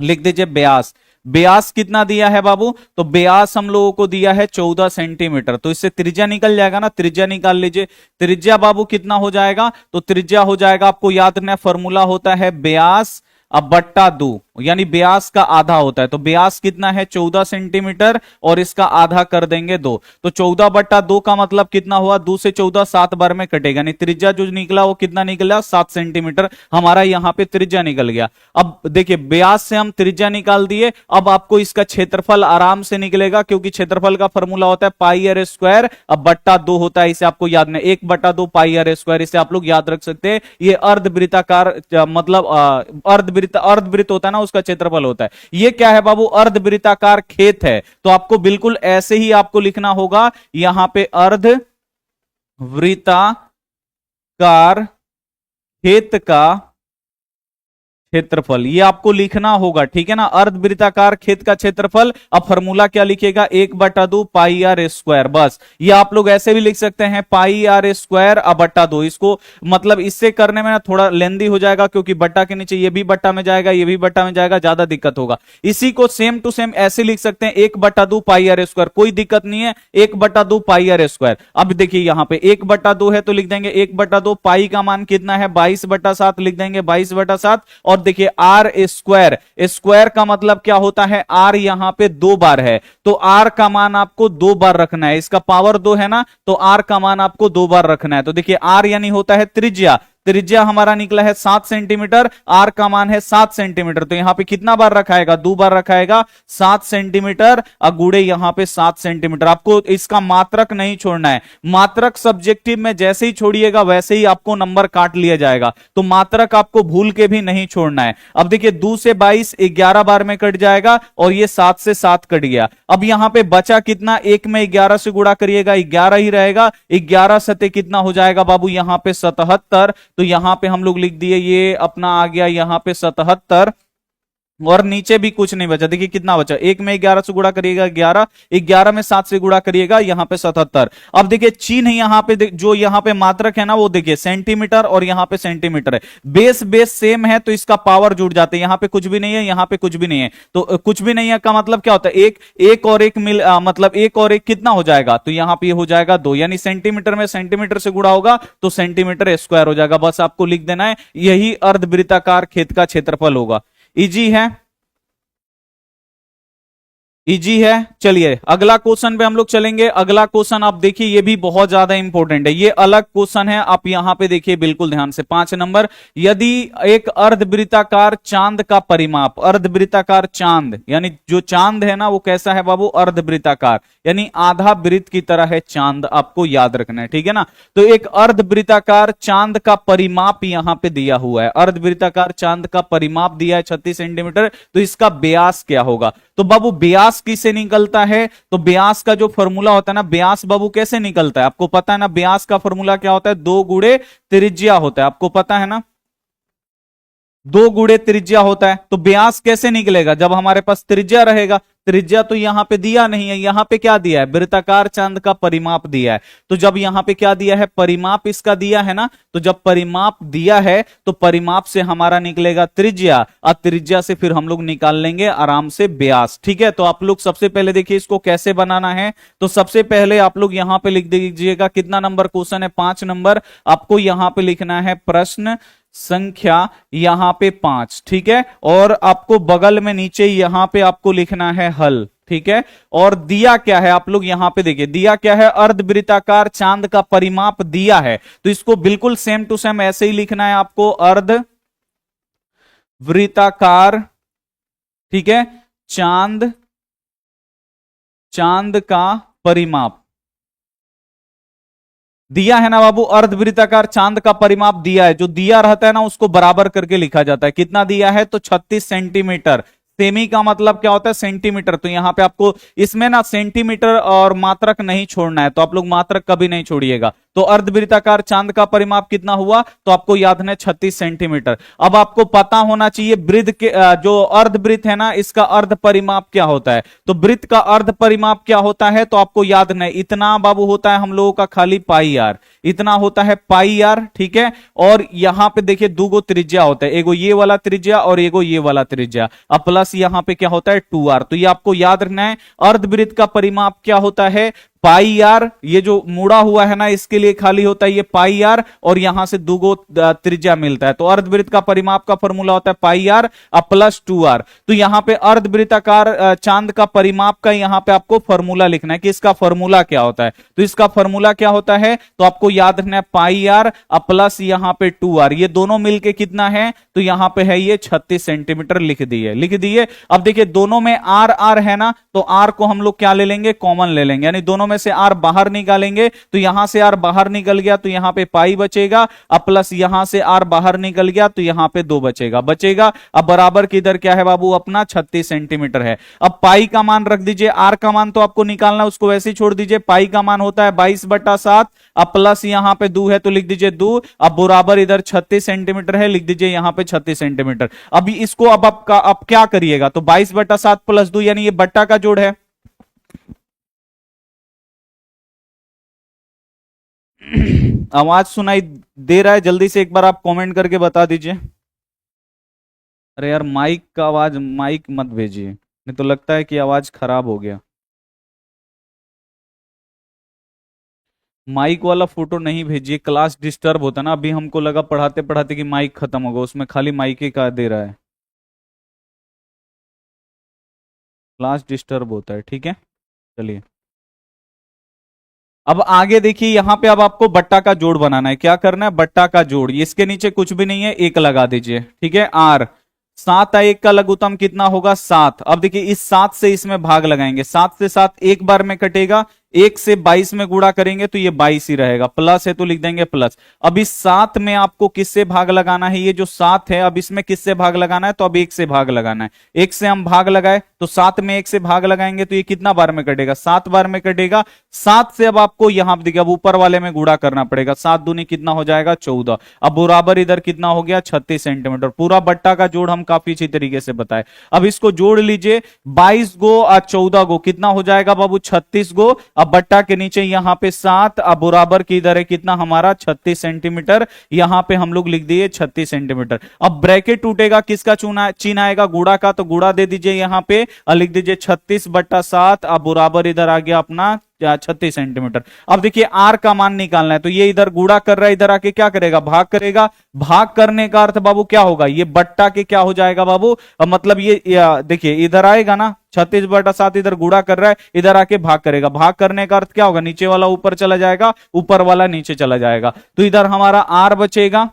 Speaker 1: लिख दीजिए व्यास। व्यास कितना दिया है बाबू, तो व्यास हम लोगों को दिया है 14 सेंटीमीटर। तो इससे त्रिज्या निकल जाएगा ना, त्रिज्या निकाल लीजिए। त्रिज्या बाबू कितना हो जाएगा, तो त्रिज्या हो जाएगा, आपको याद रखना है, फॉर्मूला होता है व्यास अब बट्टा 2, यानी व्यास का आधा होता है। तो व्यास कितना है, 14 सेंटीमीटर, और इसका आधा कर देंगे 2। तो 14/2 का मतलब कितना हुआ, 2 से 14 7 बार में कटेगा, नहीं त्रिज्या जो निकला वो कितना निकला, 7 सेंटीमीटर हमारा यहां पे त्रिज्या निकल गया। अब देखिए, व्यास से हम त्रिज्या निकाल दिए, अब आपको इसका क्षेत्रफल आराम से निकलेगा, क्योंकि क्षेत्रफल का फॉर्मूला होता है पाई आर स्क्वायर अब बट्टा 2 होता है। इसे आपको याद नहीं, 1/2 पाई आर स्क्वायर, इसे आप लोग याद रख सकते हैं। ये अर्धवृत्ताकार मतलब अर्धवृत्त होता है ना, उसका क्षेत्रफल होता है। ये क्या है बाबू, अर्धवृत्ताकार खेत है। तो आपको बिल्कुल ऐसे ही आपको लिखना होगा, यहां पे अर्धवृत्ताकार खेत का क्षेत्रफल, ये आपको लिखना होगा, ठीक है ना। अर्धवृत्ताकार खेत का क्षेत्रफल, अब फॉर्मूला क्या लिखेगा, 1/2 पाई आर स्क्वायर, बस। ये आप लोग ऐसे भी लिख सकते हैं, पाई आर स्क्वायर अब बट्टा 2। इसको मतलब इससे करने में ना थोड़ा लेंदी हो जाएगा, क्योंकि बट्टा के नीचे ये भी बट्टा में जाएगा, ये भी बट्टा में जाएगा, ज्यादा दिक्कत होगा। इसी को सेम टू सेम ऐसे लिख सकते हैं, 1/2 पाई आर स्क्वायर, कोई दिक्कत नहीं है, 1/2 पाई आर स्क्वायर। अब देखिए यहां पे 1/2 है तो लिख देंगे 1/2, पाई का मान कितना है 22/7, लिख देंगे 22/7। और देखिए आर स्क्वायर, स्क्वायर का मतलब क्या होता है, आर यहां पे 2 बार है, तो आर का मान आपको 2 बार रखना है, इसका पावर 2 है ना, तो आर का मान आपको 2 बार रखना है। तो देखिए आर यानी होता है त्रिज्या, त्रिज्या हमारा निकला है 7 सेंटीमीटर, आर का मान है 7 सेंटीमीटर, तो यहां पे कितना बार रखाएगा, 2 बार रखाएगा, 7 सेंटीमीटर अगुड़े यहां पे 7 सेंटीमीटर। आपको इसका मात्रक नहीं छोड़ना है, मात्रक सब्जेक्टिव में जैसे ही छोड़िएगा वैसे ही आपको नंबर काट लिया जाएगा, तो मात्रक आपको भूल के भी नहीं छोड़ना है। अब देखिए 2 से 22 11 बार में कट जाएगा, और ये 7 से 7 कट गया। अब यहां पे बचा कितना, 1 में 11 से गुणा करिएगा, 11 ही रहेगा, 11 सते कितना हो जाएगा बाबू, यहां पे 77। तो यहां पे हम लोग लिख दिए, ये अपना आ गया यहां पे 77, और नीचे भी कुछ नहीं बचा। देखिए कितना बचा, 1 में 11 से गुणा करिएगा 11, 11 में 7 से गुणा करिएगा, यहां पे 77। अब देखिए चिन्ह यहां पे जो यहां पे मात्रक है ना, वो देखिए सेंटीमीटर और यहां पे सेंटीमीटर है, बेस बेस सेम है, तो इसका पावर जुड़ जाते हैं। यहां पे कुछ भी नहीं है, यहां पे कुछ भी नहीं है, तो कुछ भी नहीं है का मतलब क्या होता है, एक और एक मतलब 1 और 1 कितना हो जाएगा, तो यहां पे हो जाएगा 2, यानी सेंटीमीटर में सेंटीमीटर से गुणा होगा तो सेंटीमीटर स्क्वायर हो जाएगा। बस आपको लिख देना है, यही अर्धवृत्ताकार खेत का क्षेत्रफल होगा। इजी है, इजी है। चलिए अगला क्वेश्चन पे हम लोग चलेंगे। अगला क्वेश्चन आप देखिए, ये भी बहुत ज्यादा इंपॉर्टेंट है, ये अलग क्वेश्चन है, आप यहां पे देखिए बिल्कुल ध्यान से। 5 नंबर, यदि एक अर्धवृत्ताकार चांद का परिमाप, अर्धवृत्ताकार चांद यानी जो चांद है ना वो कैसा है बाबू, अर्धवृत्ताकार, यानी आधा वृत्त की तरह है चांद, आपको याद रखना है, ठीक है ना। तो एक अर्धवृत्ताकार चांद का परिमाप यहां पे दिया हुआ है, अर्धवृत्ताकार चांद का परिमाप दिया है 36 सेंटीमीटर, तो इसका व्यास क्या होगा। तो बाबू व्यास किससे निकलता है, तो व्यास का जो फॉर्मूला होता है ना, व्यास बाबू कैसे निकलता है, आपको पता है ना, व्यास का फॉर्मूला क्या होता है, 2 गुणे त्रिज्या होता है, आपको पता है ना, 2 गुणे त्रिज्या होता है। तो व्यास कैसे निकलेगा, जब हमारे पास त्रिज्या रहेगा, त्रिज्या तो यहां पे दिया नहीं है, यहां पे क्या दिया है, वृत्ताकार चांद का परिमाप दिया है। तो जब यहां पे क्या दिया है, परिमाप इसका दिया है ना, तो जब परिमाप दिया है तो परिमाप से हमारा निकलेगा त्रिज्या, और त्रिज्या से फिर हम लोग निकाल लेंगे आराम से व्यास, ठीक है। तो आप लोग सबसे पहले देखिए इसको कैसे बनाना है। तो सबसे पहले आप लोग यहां पे लिख दीजिएगा, कितना नंबर क्वेश्चन है, 5 नंबर। आपको यहां पे लिखना है प्रश्न संख्या यहां पे 5, ठीक है, और आपको बगल में नीचे यहां पे आपको लिखना है हल, ठीक है। और दिया क्या है, आप लोग यहां पे देखिए दिया क्या है, अर्धवृत्ताकार चांद का परिमाप दिया है, तो इसको बिल्कुल सेम टू सेम ऐसे ही लिखना है आपको, अर्धवृत्ताकार, ठीक है, चांद, चांद का परिमाप दिया है ना बाबू, अर्धवृत्ताकार चांद का परिमाप दिया है, जो दिया रहता है ना उसको बराबर करके लिखा जाता है। कितना दिया है, तो 36 सेंटीमीटर। सेमी का मतलब क्या होता है, सेंटीमीटर, तो यहां पे आपको इसमें ना सेंटीमीटर और मात्रक नहीं छोड़ना है, तो आप लोग मात्रक कभी नहीं छोड़िएगा। तो अर्धवृत्ताकार चांद का परिमाप कितना हुआ, तो आपको याद है 36 सेंटीमीटर। अब आपको पता होना चाहिए वृत्त के जो अर्धवृत्त है ना, इसका अर्ध परिमाप क्या होता है। तो वृत्त का अर्ध परिमाप क्या होता है, तो आपको याद नहीं, इतना बाबू होता है हम लोगों का खाली पाई आर, इतना होता है पाई आर, ठीक है। और यहां पे देखिए 2 गो त्रिज्या होता है, एगो ये वाला त्रिज्या और एगो ये वाला त्रिज्या, अब प्लस यहां पे क्या होता है 2r। तो ये आपको याद रखना है, अर्धवृत्त का परिमाप क्या होता है, पाई आर। ये जो मुड़ा हुआ है ना इसके लिए खाली होता है ये पाई आर, और यहां से 2 गो त्रिज्या मिलता है। तो अर्धवृत्त का परिमाप का फॉर्मूला होता है पाई आर प्लस 2r। तो यहां पे अर्धवृत्ताकार चांद का परिमाप का यहां पे आपको फॉर्मूला लिखना है कि इसका फॉर्मूला क्या होता है। तो इसका फॉर्मूला क्या होता है, तो आपको याद रखना है पाई आर प्लस यहां पे 2r, ये दोनों मिलके कितना है, तो यहां पे है ये 36 सेंटीमीटर, लिख दिए, लिख दिए। अब देखिए दोनों में आर आर है ना, तो आर को हम लोग क्या ले लेंगे, कॉमन ले लेंगे, यानी दोनों में से आर बाहर निकालेंगे तो यहां से आर बाहर निकल गया तो यहां पे पाई बचेगा, अब प्लस यहां से आर बाहर निकल गया तो यहां पे 2 बचेगा। अब बराबर किधर क्या है बाबू अपना 36 सेंटीमीटर है। अब पाई का मान रख दीजिए, आर का मान तो आपको निकालना उसको वैसे ही छोड़ दीजिए। पाई का मान होता है 22/7, अब प्लस यहां पे 2 है तो लिख दीजिए 2, अब बराबर इधर 36 सेंटीमीटर है, लिख दीजिए यहां पे 36 सेंटीमीटर। अब इसको अब क्या करिएगा तो 22/7 प्लस 2 यानी ये बट्टा का जोड़ है। आवाज सुनाई दे रहा है? जल्दी से एक बार आप कमेंट करके बता दीजिए। अरे यार माइक का आवाज, माइक मत भेजिए, नहीं तो लगता है कि आवाज खराब हो गया। माइक वाला फोटो नहीं भेजिए, क्लास डिस्टर्ब होता ना। अभी हमको लगा पढ़ाते पढ़ाते कि माइक खत्म होगा, उसमें खाली माइक ही का दे रहा है, क्लास डिस्टर्ब होता है। ठीक है चलिए अब आगे देखिए, यहां पे अब आपको बट्टा का जोड़ बनाना है। क्या करना है? बट्टा का जोड़। इसके नीचे कुछ भी नहीं है, एक लगा दीजिए। ठीक है आर 7 1 का लघुत्तम कितना होगा 7। अब देखिए इस 7 से इसमें भाग लगाएंगे, 7 से 7 एक बार में कटेगा, 1 से 22 में गुणा करेंगे तो ये 22 ही रहेगा, प्लस है तो लिख देंगे प्लस। अब इस 7 में आपको किससे भाग लगाना है? ये जो 7 है अब इसमें किससे भाग लगाना है? तो अब 1 से भाग लगाना है। 1 से हम भाग लगाए तो 7 में 1 से भाग लगाएंगे तो ये कितना बार में कटेगा? 7 बार में कटेगा। 7 से अब आपको यहां पर देखिए अब ऊपर वाले में गुणा करना पड़ेगा, 7 दूनी कितना हो जाएगा 14। अब बराबर इधर कितना हो गया 36 सेंटीमीटर। पूरा बट्टा का जोड़ हम काफी अच्छी तरीके से बताए। अब इसको जोड़ लीजिए, 22 गो और 14 गो कितना हो जाएगा बाबू 36 गो। अब बट्टा के नीचे यहां पे 7, अब बराबर की इधर है कितना हमारा 36 सेंटीमीटर। यहां पे हम लोग लिख दिए 36 सेंटीमीटर। अब ब्रैकेट टूटेगा, किसका चिन्ह आएगा? गुणा का, तो गुणा दे दीजिए यहां पे और लिख दीजिए 36/7। अब बराबर इधर आ गया अपना 36 सेंटीमीटर। अब देखिए आर का मान निकालना है तो ये इधर गुणा कर रहा है, इधर आके क्या करेगा? भाग करेगा। भाग करने का अर्थ बाबू क्या होगा? ये बट्टा के क्या हो जाएगा बाबू? मतलब ये देखिए इधर आएगा ना 36/7, इधर गुणा कर रहा है, इधर आके भाग करेगा। भाग करने का अर्थ क्या होगा? नीचे वाला ऊपर चला जाएगा, ऊपर वाला नीचे चला जाएगा, तो इधर हमारा आर बचेगा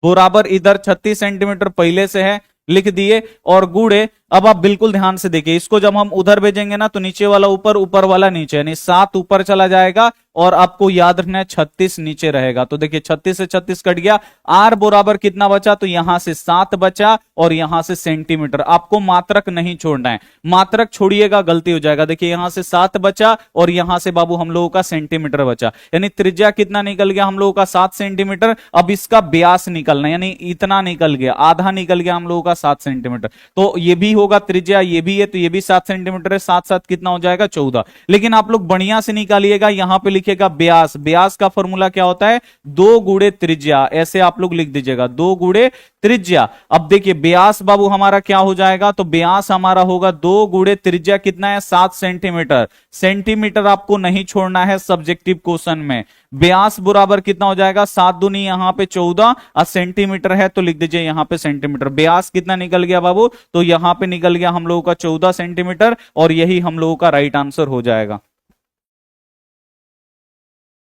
Speaker 1: बराबर इधर 36 सेंटीमीटर पहले से है, लिख दिए और गुड़े। अब आप बिल्कुल ध्यान से देखिए, इसको जब हम उधर भेजेंगे ना तो नीचे वाला ऊपर, ऊपर वाला नीचे, यानी 7 ऊपर चला जाएगा और आपको याद रखना है 36 नीचे रहेगा। तो देखिए 36 से 36 कट गया, आर बराबर कितना बचा? तो यहां से 7 बचा और यहां से सेंटीमीटर। आपको मात्रक नहीं छोड़ना है, मात्रक छोड़िएगा गलती हो जाएगा। देखिए यहां से 7 बचा और यहां से बाबू हम लोगों का सेंटीमीटर बचा, यानी त्रिज्या कितना निकल गया हम लोगों का 7 सेंटीमीटर। अब इसका व्यास निकलना, यानी इतना निकल गया, आधा निकल गया हम लोगों का 7 सेंटीमीटर। तो ये भी होगा त्रिज्या, ये भी है तो ये भी 7 सेंटीमीटर है, 7 7 कितना हो जाएगा 14। लेकिन आप लोग बढ़िया से निकालिएगा, यहां पे लिखेगा व्यास। व्यास का फॉर्मूला क्या होता है? 2 गुणे त्रिज्या, ऐसे आप लोग लिख दीजिएगा 2 गुणे त्रिज्या। अब देखिए व्यास बाबू हमारा क्या हो जाएगा? तो व्यास हमारा होगा 2 गुणे त्रिज्या कितना है 7 सेंटीमीटर। सेंटीमीटर आपको नहीं छोड़ना है सब्जेक्टिव क्वेश्चन में। व्यास बराबर कितना हो जाएगा? 7 दूनी यहां पे 14 और सेंटीमीटर है तो लिख दीजिए यहां पे सेंटीमीटर। व्यास कितना निकल गया बाबू? तो यहां पे निकल गया हम लोगों का 14 सेंटीमीटर और यही हम लोगों का राइट आंसर हो जाएगा।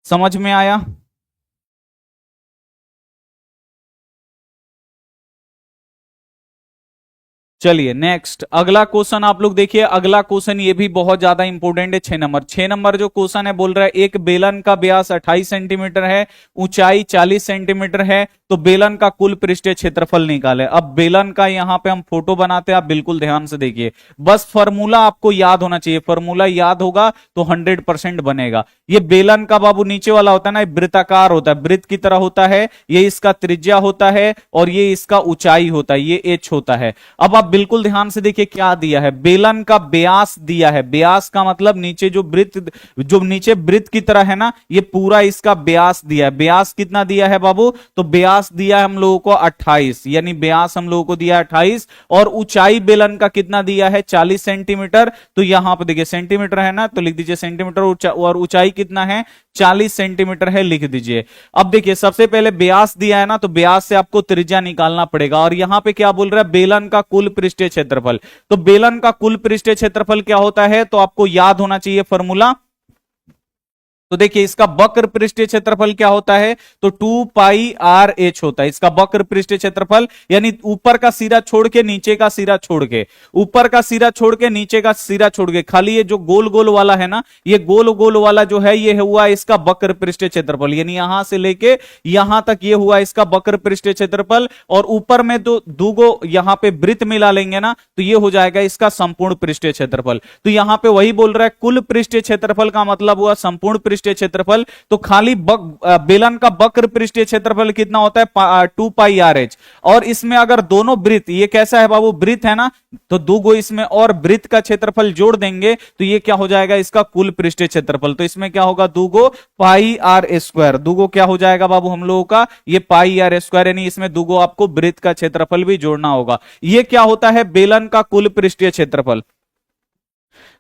Speaker 1: समझ में आया? चलिए नेक्स्ट अगला क्वेश्चन आप लोग देखिए। अगला क्वेश्चन ये भी बहुत ज्यादा इंपॉर्टेंट है। 6 नंबर जो क्वेश्चन है बोल रहा है एक बेलन का व्यास 28 सेंटीमीटर है, ऊंचाई 40 सेंटीमीटर है, तो बेलन का कुल पृष्ठीय क्षेत्रफल निकाले। अब बेलन का यहां पे हम फोटो बनाते हैं, आप बिल्कुल ध्यान से देखिए, बस फॉर्मूला आपको याद होना चाहिए। फॉर्मूला याद होगा तो 100% बनेगा। ये बेलन का बाबू नीचे वाला होता है ना, वृत्ताकार होता है, वृत्त की तरह होता है। ये इसका त्रिज्या होता है और ये इसका ऊंचाई होता है, ये एच होता है। अब आप बिल्कुल ध्यान से देखिए क्या दिया है, बेलन का व्यास दिया है। व्यास का मतलब नीचे जो वृत्त, जो नीचे वृत्त की तरह है ना, ये पूरा इसका व्यास दिया है। व्यास कितना दिया है बाबू? तो व्यास दिया है हम लोगों को 28, यानी व्यास हम लोगों को दिया है 28। और ऊंचाई बेलन का कितना दिया है? 40 सेंटीमीटर। तो यहां पर देखिए सेंटीमीटर है ना, तो लिख दीजिए सेंटीमीटर, और ऊंचाई कितना है? 40 सेंटीमीटर है, लिख दीजिए। अब देखिए सबसे पहले व्यास दिया है ना, तो व्यास से आपको त्रिज्या निकालना पड़ेगा। और यहां पे क्या बोल रहा है? बेलन का कुल पृष्ठीय क्षेत्रफल। तो बेलन का कुल पृष्ठीय क्षेत्रफल क्या होता है? तो आपको याद होना चाहिए फॉर्मूला। तो देखिए इसका वक्र पृष्ठीय क्षेत्रफल क्या होता है, तो 2πr(h) होता है इसका वक्र पृष्ठीय क्षेत्रफल, यानी ऊपर का सिरा छोड़ के नीचे का सिरा छोड़ के, ऊपर का सिरा छोड़ के नीचे का सिरा छोड़ के, खाली ये जो गोल गोल वाला है ना, ये गोल गोल वाला जो है ये हुआ इसका वक्र पृष्ठीय क्षेत्रफल, यानी यहां से लेके यहां तक ये हुआ इसका वक्र पृष्ठीय क्षेत्रफल। और ऊपर में दो दूगो यहां पे वृत्त मिला लेंगे ना, तो ये हो जाएगा इसका संपूर्ण पृष्ठीय क्षेत्रफल। तो यहां पे वही बोल रहा है कुल पृष्ठीय क्षेत्रफल का मतलब हुआ संपूर्ण पृष्ठीय क्षेत्रफल। तो खाली बेलन का वक्र पृष्ठीय क्षेत्रफल कितना होता है 2πr(h), और इसमें अगर दोनों वृत्त, ये कैसा है बाबू, वृत्त है ना, तो दूगो इसमें और वृत्त का क्षेत्रफल जोड़ देंगे तो ये क्या हो जाएगा इसका कुल पृष्ठीय क्षेत्रफल। तो इसमें क्या होगा, दूगो πr², दूगो क्या हो जाएगा बाबू हम लोगों का, ये πr², यानी इसमें दूगो आपको वृत्त का क्षेत्रफल भी जोड़ना होगा। ये क्या होता है, बेलन का कुल पृष्ठीय क्षेत्रफल।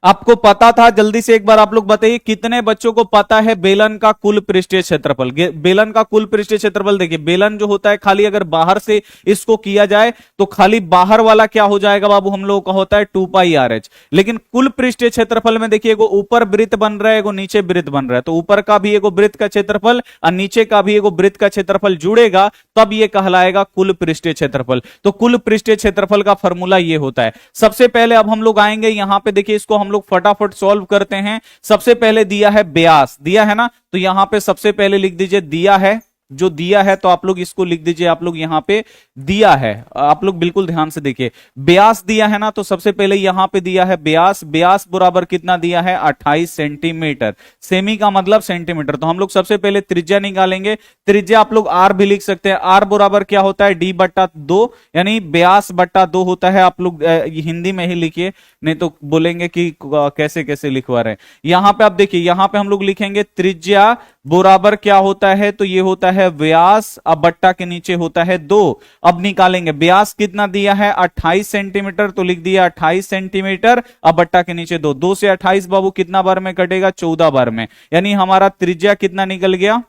Speaker 1: आपको पता था, जल्दी से एक बार आप लोग बताइए कितने बच्चों को पता है बेलन का कुल पृष्ठीय क्षेत्रफल। बेलन का कुल पृष्ठीय क्षेत्रफल देखिए, बेलन जो होता है खाली अगर बाहर से इसको किया जाए तो खाली बाहर वाला क्या हो जाएगा बाबू हम लोगों का होता है 2πr(h), लेकिन कुल पृष्ठीय क्षेत्रफल में देखिए एगो ऊपर वृत्त बन रहा है, एगो नीचे वृत्त बन रहा है, तो ऊपर का भी एगो वृत्त का क्षेत्रफल और नीचे का भी एगो वृत्त का क्षेत्रफल जुड़ेगा, तब ये कहलाएगा कुल पृष्ठीय क्षेत्रफल। तो कुल पृष्ठीय क्षेत्रफल का फॉर्मूला ये होता है। सबसे पहले अब हम लोग आएंगे यहां पे, देखिए इसको हम लोग फटाफट सॉल्व करते हैं। सबसे पहले दिया है व्यास, दिया है ना, तो यहां पे सबसे पहले लिख दीजिए दिया है, जो दिया है तो आप लोग इसको लिख दीजिए, आप लोग यहां पे दिया है, आप लोग बिल्कुल ध्यान से देखिए, व्यास दिया है ना, तो सबसे पहले यहां पे दिया है व्यास, व्यास बराबर कितना दिया है 28 सेंटीमीटर, सेमी का मतलब सेंटीमीटर। तो हम लोग सबसे पहले त्रिज्या निकालेंगे, त्रिज्या आप लोग आर भी लिख सकते हैं, आर बराबर क्या होता है d/2, यानी व्यास बट्टा 2 होता है। आप लोग हिंदी में ही लिखिए, नहीं तो बोलेंगे कि कैसे कैसे लिखवा रहे हैं। यहां पे आप देखिए, यहां पे हम लोग लिखेंगे त्रिज्या बराबर क्या होता है, तो ये होता है व्यास, अब बट्टा के नीचे होता है 2। अब निकालेंगे व्यास कितना दिया है 28 सेंटीमीटर, तो लिख दिया 28 सेंटीमीटर, अब बट्टा के नीचे 2, 2 से 28 बाबू कितना बार में कटेगा 14 बार में, यानी हमारा त्रिज्या कितना निकल गया,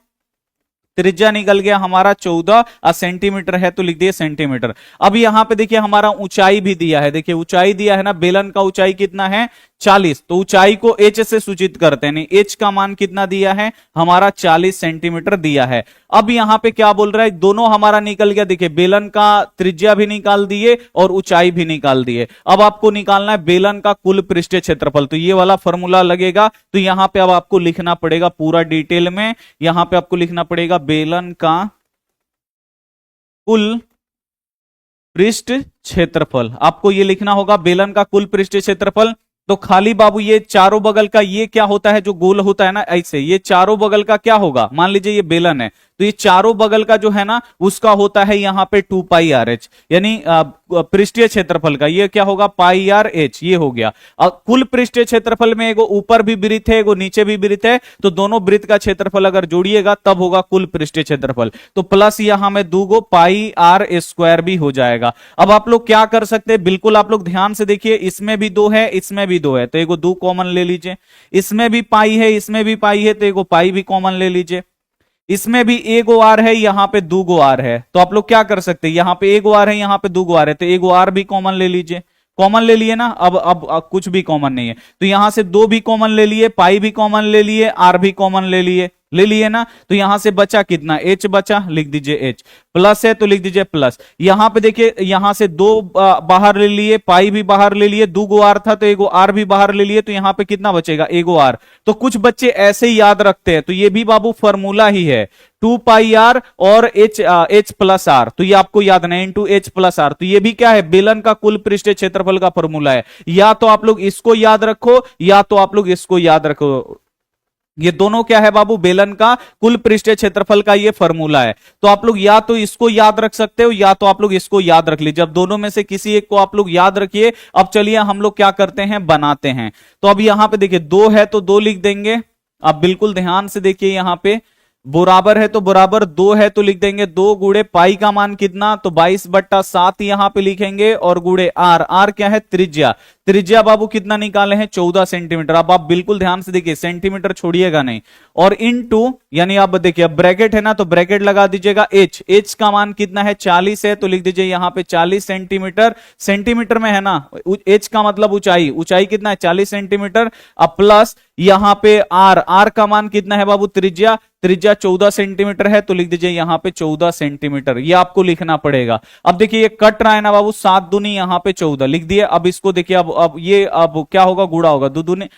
Speaker 1: त्रिज्या निकल गया हमारा 14 सेंटीमीटर है, तो लिख दिए सेंटीमीटर। अब यहां पे देखिए हमारा ऊंचाई भी दिया है, देखिए ऊंचाई दिया है ना, बेलन का ऊंचाई कितना है 40, तो ऊंचाई को h से सूचित करते हैं, h का मान कितना दिया है हमारा 40 सेंटीमीटर दिया है। अब यहां पे क्या बोल रहा है, दोनों हमारा निकल गया, देखिए बेलन का त्रिज्या भी निकाल दिए और ऊंचाई भी निकाल दिए। अब आपको निकालना है बेलन का कुल पृष्ठीय क्षेत्रफल, तो ये वाला फॉर्मूला लगेगा। तो यहां पे अब आपको लिखना पड़ेगा पूरा डिटेल में, यहां पे आपको लिखना पड़ेगा बेलन का कुल पृष्ठ क्षेत्रफल, आपको ये लिखना होगा बेलन का कुल पृष्ठीय क्षेत्रफल। तो खाली बाबू ये चारों बगल का ये क्या होता है, जो गोल होता है ना ऐसे, ये चारों बगल का क्या होगा, मान लीजिए ये बेलन है, तो ये चारों बगल का जो है ना उसका होता है यहाँ पे 2πr(h), यानी पृष्ठीय क्षेत्रफल का ये क्या होगा πr(h), ये हो गया। कुल पृष्ठीय क्षेत्रफल में एगो ऊपर भी वृत्त है, एगो नीचे भी वृत्त है, तो दोनों वृत्त का क्षेत्रफल अगर जोड़िएगा तब होगा कुल पृष्ठीय क्षेत्रफल। तो प्लस यहां में दूगो πr² भी हो जाएगा। अब आप लोग क्या कर सकते हैं, बिल्कुल आप लोग ध्यान से देखिए, इसमें भी 2 है, इसमें भी 2 है, तो एगो 2 कॉमन ले लीजिए, इसमें भी पाई है, इसमें भी पाई है, तो एगो पाई भी कॉमन ले लीजिए, इसमें भी एगो आर है, यहां पे 2 गो आर है, तो आप लोग क्या कर सकते हैं, यहां पे एगो आर है, यहां पे 2 गो आर है, तो एगो आर भी कॉमन ले लीजिए, कॉमन ले लिए ना। अब कुछ भी कॉमन नहीं है, तो यहां से 2 भी कॉमन ले लिए, पाई भी कॉमन ले लिए, आर भी कॉमन ले लिए ना, तो यहां से बचा कितना h बचा, लिख दीजिए h, प्लस है तो लिख दीजिए प्लस। यहां पे देखिए यहां से 2 बाहर ले लिए, पाई भी बाहर ले लिए, 2 गो आर था तो एगो आर भी बाहर ले लिए, तो यहां पे कितना बचेगा एगो आर। तो कुछ बच्चे ऐसे ही याद रखते हैं, तो ये भी बाबू फॉर्मूला ही है 2πr और h प्लस आर, तो ये आपको याद नहीं, इंटू h प्लस आर, तो ये भी क्या है बेलन का कुल पृष्ठीय क्षेत्रफल का फॉर्मूला है। या तो आप लोग इसको याद रखो या तो आप लोग इसको याद रखो, ये दोनों क्या है बाबू बेलन का कुल पृष्ठीय क्षेत्रफल का ये फॉर्मूला है। तो आप लोग या तो इसको याद रख सकते हो या तो आप लोग इसको याद रख लीजिए, अब दोनों में से किसी एक को आप लोग याद रखिए। अब चलिए हम लोग क्या करते हैं, बनाते हैं। तो अब यहां पे देखिए 2 है तो 2 लिख देंगे, अब बिल्कुल ध्यान से देखिए, यहां पे बराबर है तो बराबर, 2 है तो लिख देंगे 2 गुड़े पाई का मान कितना, तो 22/7 यहां पे लिखेंगे, और गुड़े आर, आर क्या है त्रिज्या, त्रिज्या बाबू कितना निकाले हैं 14 सेंटीमीटर। अब आप बिल्कुल ध्यान से देखिए, सेंटीमीटर छोड़िएगा नहीं, और इनटू यानी आप देखिए अब ब्रैकेट है ना, तो ब्रैकेट लगा दीजिएगा एच। एच का मान कितना है 40 है, तो लिख दीजिए यहां पे 40 सेंटीमीटर। सेंटीमीटर में है ना, एच का मतलब ऊंचाई, ऊंचाई कितना है 40 सेंटीमीटर। अब प्लस यहां पे आर, आर का मान कितना है बाबू त्रिज्या, त्रिज्या 14 सेंटीमीटर है, तो लिख दीजिए यहां पे 14 सेंटीमीटर। ये आपको लिखना पड़ेगा। अब देखिए ये कट रहा है ना बाबू, 7 दूनी यहां पे 14 लिख दिए। अब इसको देखिए, अब ये अब क्या होगा, गुड़ा होगा, दो दूनी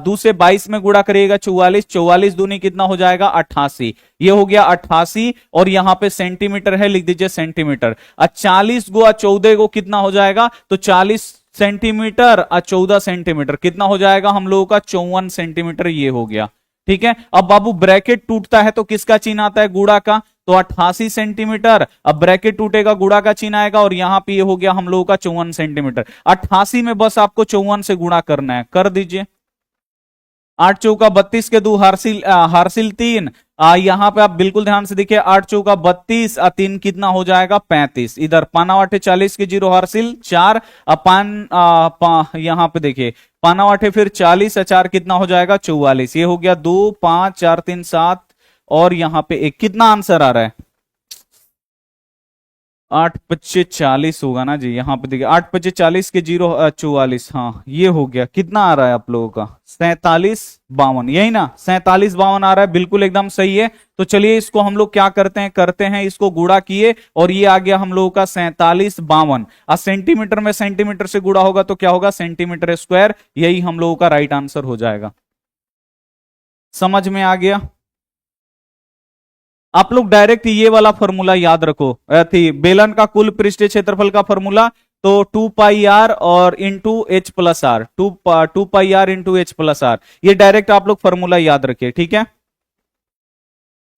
Speaker 1: दो से 22 में गुड़ा करिएगा 44, 44 दूनी कितना हो जाएगा 88, ये हो गया 88। और यहां पे सेंटीमीटर है, लिख दीजिए सेंटीमीटर। 40 गुआ 14 को कितना हो जाएगा, तो 40 सेंटीमीटर और 14 सेंटीमीटर कितना हो जाएगा हम लोगों का 54 सेंटीमीटर, ये हो गया। ठीक है, अब बाबू ब्रैकेट टूटता है तो किसका चिन्ह आता है, गुणा का, तो 88 सेंटीमीटर। अब ब्रैकेट टूटेगा, गुणा का चिन्ह आएगा, और यहां पे ये हो गया हम लोगों का 54 सेंटीमीटर। 88 में बस आपको 54 से गुणा करना है, कर दीजिए। 8 चौका 32 के दो हारसिल हारसिल 3। यहां पे आप बिल्कुल ध्यान से देखिए, 8 चौका 32 3 कितना हो जाएगा 35। इधर पानावाटे 40 के 0 हारसिल 4, यहां पे देखिए पानावाटे फिर 40 4 कितना हो जाएगा 44। ये हो गया 2 5 4 3 7, और यहां पे एक कितना आंसर आ रहा है 8 25 40 होगा ना जी। यहाँ पे देखिए 8 25 40 के 0 44, हाँ ये हो गया। कितना आ रहा है आप लोगों का 47 52, यही ना 47 52 आ रहा है, बिल्कुल एकदम सही है। तो चलिए इसको हम लोग क्या करते हैं इसको गुणा किए, और ये आ गया हम लोगों का 47 52। सेंटीमीटर में सेंटीमीटर से गुणा होगा तो क्या होगा सेंटीमीटर स्क्वायर, यही हम लोगों का राइट आंसर हो जाएगा। समझ में आ गया। आप लोग डायरेक्ट ये वाला फॉर्मूला याद रखो, थी बेलन का कुल पृष्ठीय क्षेत्रफल का फॉर्मूला, तो 2 पाई आर और into H plus r, 2 pi are into H plus r, ये डायरेक्ट आप लोग फॉर्मूला याद रखिए। ठीक है,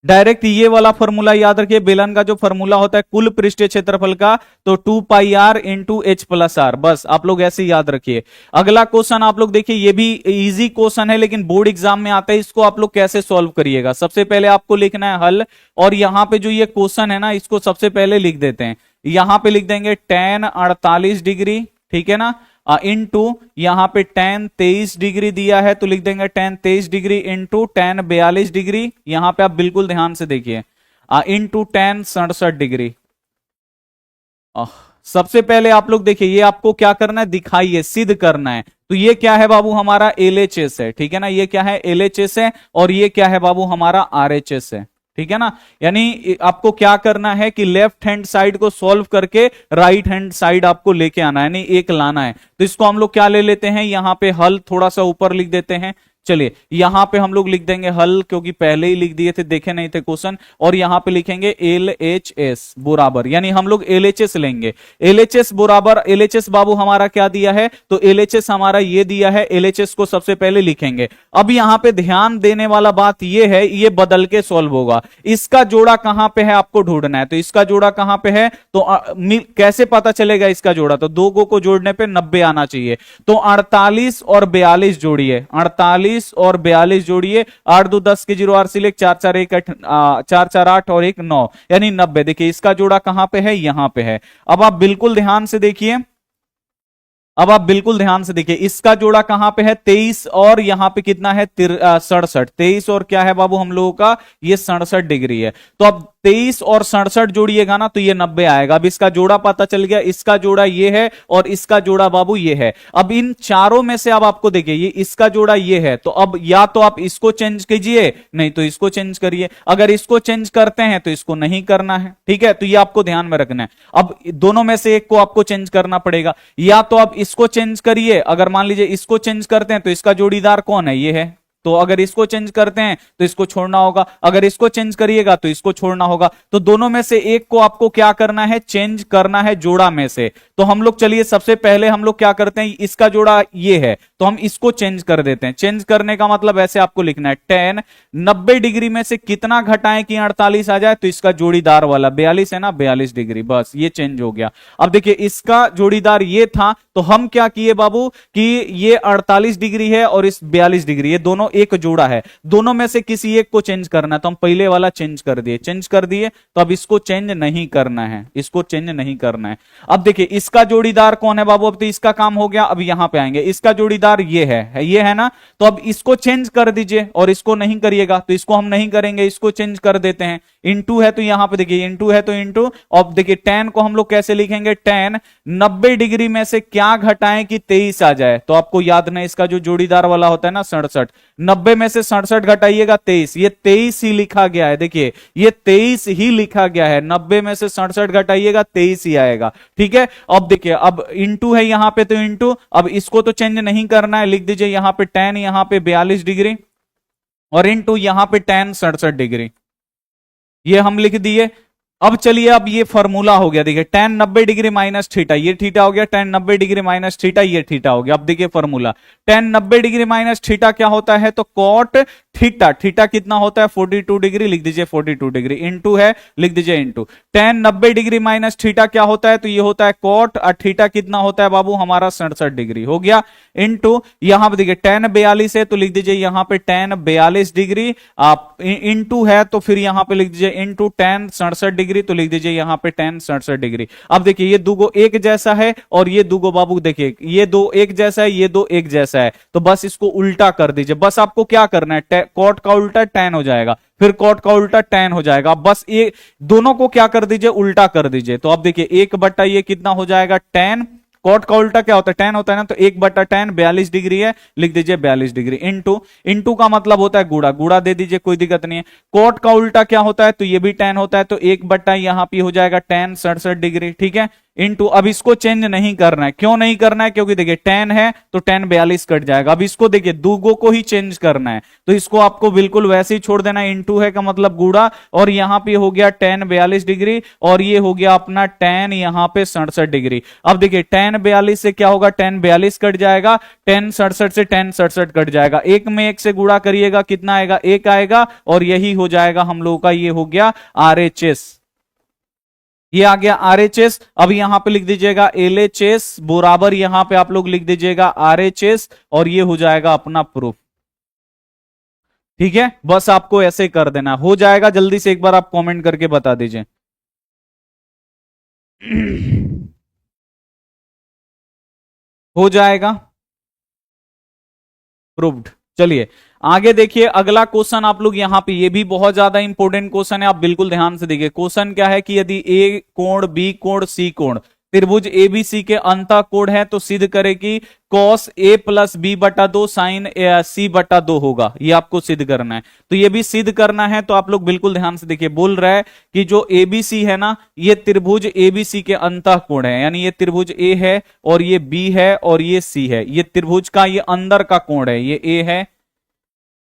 Speaker 1: डायरेक्ट ये वाला फॉर्मूला याद रखिए, बेलन का जो फॉर्मूला होता है कुल पृष्ठीय क्षेत्रफल का, तो 2 pi are into H plus R, बस आप लोग ऐसे याद रखिए। अगला क्वेश्चन आप लोग देखिए, ये भी इजी क्वेश्चन है लेकिन बोर्ड एग्जाम में आता है, इसको आप लोग कैसे सॉल्व करिएगा। सबसे पहले आपको लिखना है हल, और यहां पे जो ये क्वेश्चन है ना, इसको सबसे पहले लिख देते हैं। यहां पे लिख देंगे tan 48 डिग्री, ठीक है ना, इनटू यहां पे tan 23 डिग्री दिया है, तो लिख देंगे tan 23 degree into tan 42 degree. यहां पे आप बिल्कुल ध्यान से देखिए, इनटू tan 67 डिग्री। सबसे पहले आप लोग देखिए, ये आपको क्या करना है, दिखाइए, सिद्ध करना है। तो ये क्या है बाबू, हमारा LHS है, ठीक है ना, ये क्या है LHS है, और ये क्या है बाबू, हमारा RHS है, ठीक है ना। यानी आपको क्या करना है कि लेफ्ट हैंड साइड को सॉल्व करके राइट हैंड साइड आपको लेके आना है, यानी एक लाना है। तो इसको हम लोग क्या ले लेते हैं, यहां पे हल थोड़ा सा ऊपर लिख देते हैं। चलिए यहां पे हम लोग लिख देंगे हल, क्योंकि पहले ही लिख दिए थे, देखे नहीं थे क्वेश्चन, और यहां पे लिखेंगे LHS बराबर, यानी हम लोग LHS लेंगे। LHS बराबर, LHS बाबू हमारा क्या दिया है, तो LHS हमारा ये दिया है, LHS को सबसे पहले लिखेंगे। अब यहां पे ध्यान देने वाला बात ये है, ये बदल के सॉल्व होगा। इसका जोड़ा कहां पे है आपको ढूंढना है, तो इसका जोड़ा कहां पे है, तो कैसे पता चलेगा इसका जोड़ा, तो दो को जोड़ने पे 90 आना चाहिए। तो 48 और 42 जोड़िए, 48 और 42 जोड़िए, 8 2 10 के 0 आर सिलेक्ट, 4 4 1 4 4 8 और 1 9, यानी 90। देखिए इसका जोड़ा कहां पे है, यहां पे है। अब आप बिल्कुल ध्यान से देखिए, अब आप बिल्कुल ध्यान से देखिए, इसका जोड़ा कहां पे है 23, और यहां पे कितना है 67। 23 और क्या है बाबू हम लोगों का, ये 67 डिग्री है। तो अब 23 और 67 जोड़िएगा ना, तो ये 90 आएगा। अब इसका जोड़ा पता चल गया, इसका जोड़ा ये है और इसका जोड़ा बाबू ये है। अब इन चारों में से अब आपको देखिए, ये इसका जोड़ा ये है, तो अब या तो आप इसको चेंज कीजिए, नहीं तो इसको चेंज करिए। अगर इसको चेंज करते हैं तो इसको नहीं करना है, ठीक है, तो ये आपको ध्यान में रखना है। अब दोनों में से एक को आपको चेंज करना पड़ेगा, या तो आप इसको चेंज करिए, अगर मान लीजिए इसको चेंज करते हैं तो इसका जोड़ीदार कौन है, ये है, तो अगर इसको चेंज करते हैं तो इसको छोड़ना होगा, अगर इसको चेंज करिएगा तो इसको छोड़ना होगा। तो दोनों में से एक को आपको क्या करना है, चेंज करना है जोड़ा में से। तो हम लोग चलिए सबसे पहले हम लोग क्या करते हैं, इसका जोड़ा ये है तो हम इसको चेंज कर देते हैं। चेंज करने का मतलब ऐसे आपको लिखना है, tan 90 डिग्री में से कितना घटाएं कि 48 आ जाए, तो इसका जोड़ीदार वाला 42 है ना, 42 डिग्री, बस ये चेंज हो गया। अब देखिए इसका जोड़ीदार ये था, तो हम क्या किए बाबू कि ये 48 डिग्री है और इस 42 डिग्री, ये दोनों एक जोड़ा है, दोनों में से किसी एक को चेंज करना है, तो हम पहले वाला चेंज कर दिए, तो अब इसको चेंज नहीं करना है, इसको चेंज नहीं करना है। अब देखिए इसका जोड़ीदार कौन है बाबू, अब तो इसका काम हो गया। अब यहां पे आएंगे, इसका जोड़ीदार ये है ना, तो अब इसको चेंज कर दीजिए और इसको नहीं करिएगा, तो इसको हम नहीं करेंगे, इसको चेंज कर देते हैं। इंटू है तो यहां पे देखिए इंटू है तो इंटू, अब देखिए tan को हम लोग कैसे लिखेंगे, tan 90 डिग्री में से क्या घटाएं कि 23 आ जाए, तो आपको याद नहीं, इसका जो जोड़ीदार वाला होता है ना 67, 90 में से 67 घटाइएगा 23, ये 23 ही लिखा गया है, देखिए ये 23 ही लिखा गया है, 90 में से 67 घटाइएगा 23 ही आएगा। ठीक है, अब देखिए अब इंटू है यहां पे तो इंटू, अब इसको तो चेंज नहीं करना है, लिख दीजिए यहां पे tan यहां पे 42 डिग्री और इंटू यहां पे tan 67 डिग्री, ये हम लिख दिए। अब चलिए अब ये फॉर्मूला हो गया, देखिए tan 90 डिग्री माइनस थीटा, ये थीटा हो गया, tan 90 डिग्री माइनस थीटा, ये थीटा हो गया। अब देखिए formula, tan 90 degree minus theta क्या होता है, तो कॉट थीटा, थीटा कितना होता है 42 डिग्री, लिख दीजिए 42 डिग्री, इंटू है लिख दीजिए into tan 90 degree minus theta क्या होता है, तो ये होता है कॉट, और थीटा कितना होता है बाबू हमारा 67 डिग्री हो गया, इंटू यहां पर देखिए tan 42 है तो लिख दीजिए यहां पे tan 42 डिग्री, आप इंटू है तो फिर यहां पे लिख दीजिए इंटू tan 67 डिग्री, तो लिख दीजिए यहां पे tan 67 डिग्री। अब देखिए ये दो एक जैसा है और ये दो बाबू देखिए ये दो एक जैसा है, ये दो एक जैसा है, तो बस इसको उल्टा कर दीजिए, बस आपको क्या करना है, कॉट का उल्टा tan हो जाएगा, फिर कॉट का उल्टा tan हो जाएगा, बस ये दोनों को क्या कर दीजिए, उल्टा कर दीजिए। तो अब देखिए 1/, ये कितना हो जाएगा tan, कॉट का उल्टा क्या होता है tan होता है ना, तो 1/tan 42 डिग्री है, लिख दीजिए 42 डिग्री, इंटू इंटू का मतलब होता है गुड़ा, गुड़ा दे दीजिए कोई दिक्कत नहीं है। कॉट का उल्टा क्या होता है, तो ये भी tan होता है, तो 1/, यहां पे हो जाएगा tan 67 डिग्री, ठीक है, इंटू अब इसको चेंज नहीं करना है, क्यों नहीं करना है, क्योंकि देखिए tan है तो tan 42 कट जाएगा। अब इसको देखिए दूगो को ही चेंज करना है, तो इसको आपको बिल्कुल वैसे ही छोड़ देना है, इंटू है का मतलब गुड़ा, और यहां पे हो गया tan 42 डिग्री और ये हो गया अपना tan यहां पे 67 डिग्री। अब देखिए tan 42 से क्या होगा, tan 42 कट जाएगा, tan 67 से tan 67 कट जाएगा, एक में एक से गुड़ा करिएगा कितना आएगा, एक आएगा, और यही हो जाएगा हम लोगों का, ये हो गया RHS, ये आ गया RHS। अब यहां पे लिख दीजिएगा LHS बराबर, यहां पे आप लोग लिख दीजिएगा RHS, और ये हो जाएगा अपना प्रूफ। ठीक है, बस आपको ऐसे कर देना, हो जाएगा, जल्दी से एक बार आप कमेंट करके बता दीजिए। हो जाएगा प्रूव्ड। चलिए आगे देखिए, अगला क्वेश्चन आप लोग यहां पे, ये भी बहुत ज्यादा इंपॉर्टेंट क्वेश्चन है, आप बिल्कुल ध्यान से देखिए। क्वेश्चन क्या है कि यदि ए कोण, बी कोण, सी कोण त्रिभुज एबीसी के अंतः कोण है तो सिद्ध करे कि cos a प्लस बी बटा 2 साइन सी बटा 2 होगा, ये आपको सिद्ध करना है। तो ये भी सिद्ध करना है, तो आप लोग बिल्कुल ध्यान से देखिए, बोल रहा है कि जो एबीसी है ना, ये त्रिभुज एबीसी के अंतः कोण है, यानी ये त्रिभुज ए है और ये बी है और ये सी है, ये त्रिभुज का ये अंदर का कोण है, ये ए है,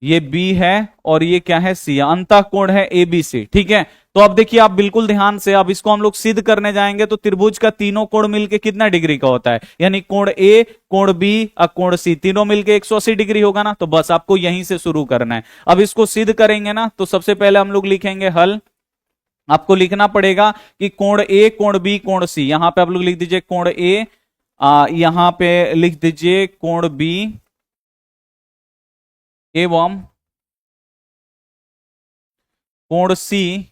Speaker 1: ये बी है और ये क्या है, सी, अंतः कोण है एबीसी। ठीक है, तो अब देखिए आप बिल्कुल ध्यान से, अब इसको हम लोग सिद्ध करने जाएंगे तो त्रिभुज का तीनों कोण मिलके कितना डिग्री का होता है, यानी कोण ए, कोण बी और कोण सी, तीनों मिलके 180 डिग्री होगा ना, तो बस आपको यहीं से शुरू करना है। अब इसको सिद्ध करेंगे ना, तो सबसे पहले हम लोग लिखेंगे हल, आपको लिखना पड़ेगा कि कोण ए, कोण बी, कोण सी, यहां पे आप लोग लिख दीजिए कोण ए, यहां पे लिख दीजिए कोण बी एवं कोण सी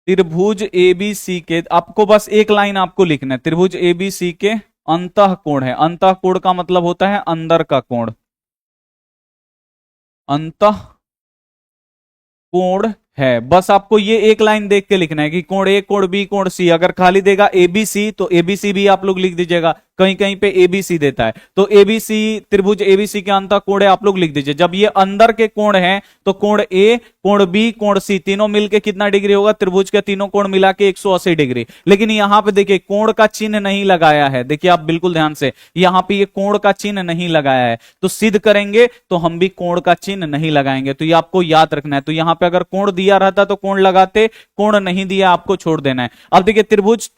Speaker 1: त्रिभुज एबीसी के, आपको बस एक लाइन आपको लिखना है, त्रिभुज एबीसी के अंतः कोण है, अंतः कोण का मतलब होता है अंदर का कोण, अंतः कोण है, बस आपको ये एक लाइन देख के लिखना है कि कोण ए, कोण बी, कोण सी। अगर खाली देगा एबीसी तो एबीसी भी आप लोग लिख दीजिएगा, कहीं कहीं पे एबीसी देता है तो एबीसी, त्रिभुज एबीसी के अंतः कोण है, आप लोग लिख दीजिए। जब ये अंदर के कोण है तो कोण ए, कोण बी, कोण सी तीनों मिलके कितना डिग्री होगा, त्रिभुज के तीनों कोण मिला के 180 डिग्री। लेकिन यहां पे देखिए कोण का चिन्ह नहीं लगाया है, देखिए आप बिल्कुल ध्यान से, यहां पे ये कोण का चिन्ह नहीं लगाया है, तो सिद्ध करेंगे तो हम भी कोण का चिन्ह नहीं लगाएंगे, तो ये आपको याद रखना है। तो यहां पे अगर कोण दिया रहता तो कोण लगाते, कोण नहीं दिया आपको छोड़ देना है। अब देखिए त्रिभुज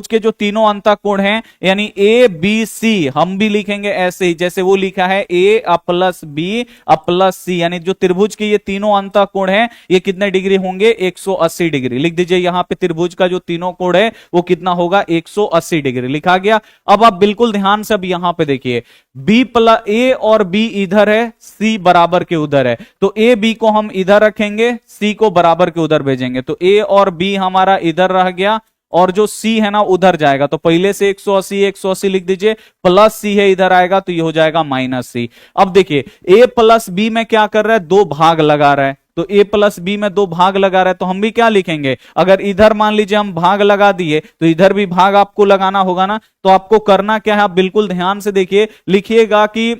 Speaker 1: के जो तीनों अंतः कोण हैं यानी ए बी सी हम भी लिखेंगे ऐसे ही जैसे वो लिखा है ए प्लस बी प्लस सी, यानी जो त्रिभुज के ये तीनों अंतःकोण है ये कितने डिग्री होंगे 180 डिग्री। लिख दीजिए यहां पे त्रिभुज का जो तीनों कोण है वो कितना होगा 180 डिग्री लिखा गया। अब आप बिल्कुल ध्यान से अब यहां पे देखिए बी प्लस ए और बी इधर है, सी बराबर के उधर है, तो ए बी को हम इधर रखेंगे, सी को बराबर के उधर भेजेंगे, तो ए और बी हमारा इधर रह गया और जो सी है ना उधर जाएगा, तो पहले से 180 180 लिख दीजिए, प्लस सी है इधर आएगा तो ये हो जाएगा माइनस सी। अब देखिए ए प्लस बी में क्या कर रहा है, दो भाग लगा रहा है, तो a प्लस बी में दो भाग लगा रहा है, तो हम भी क्या लिखेंगे, अगर इधर मान लीजिए हम भाग लगा दिए तो इधर भी भाग आपको लगाना होगा ना, तो आपको करना क्या है, आप बिल्कुल ध्यान से देखिए, लिखिएगा कि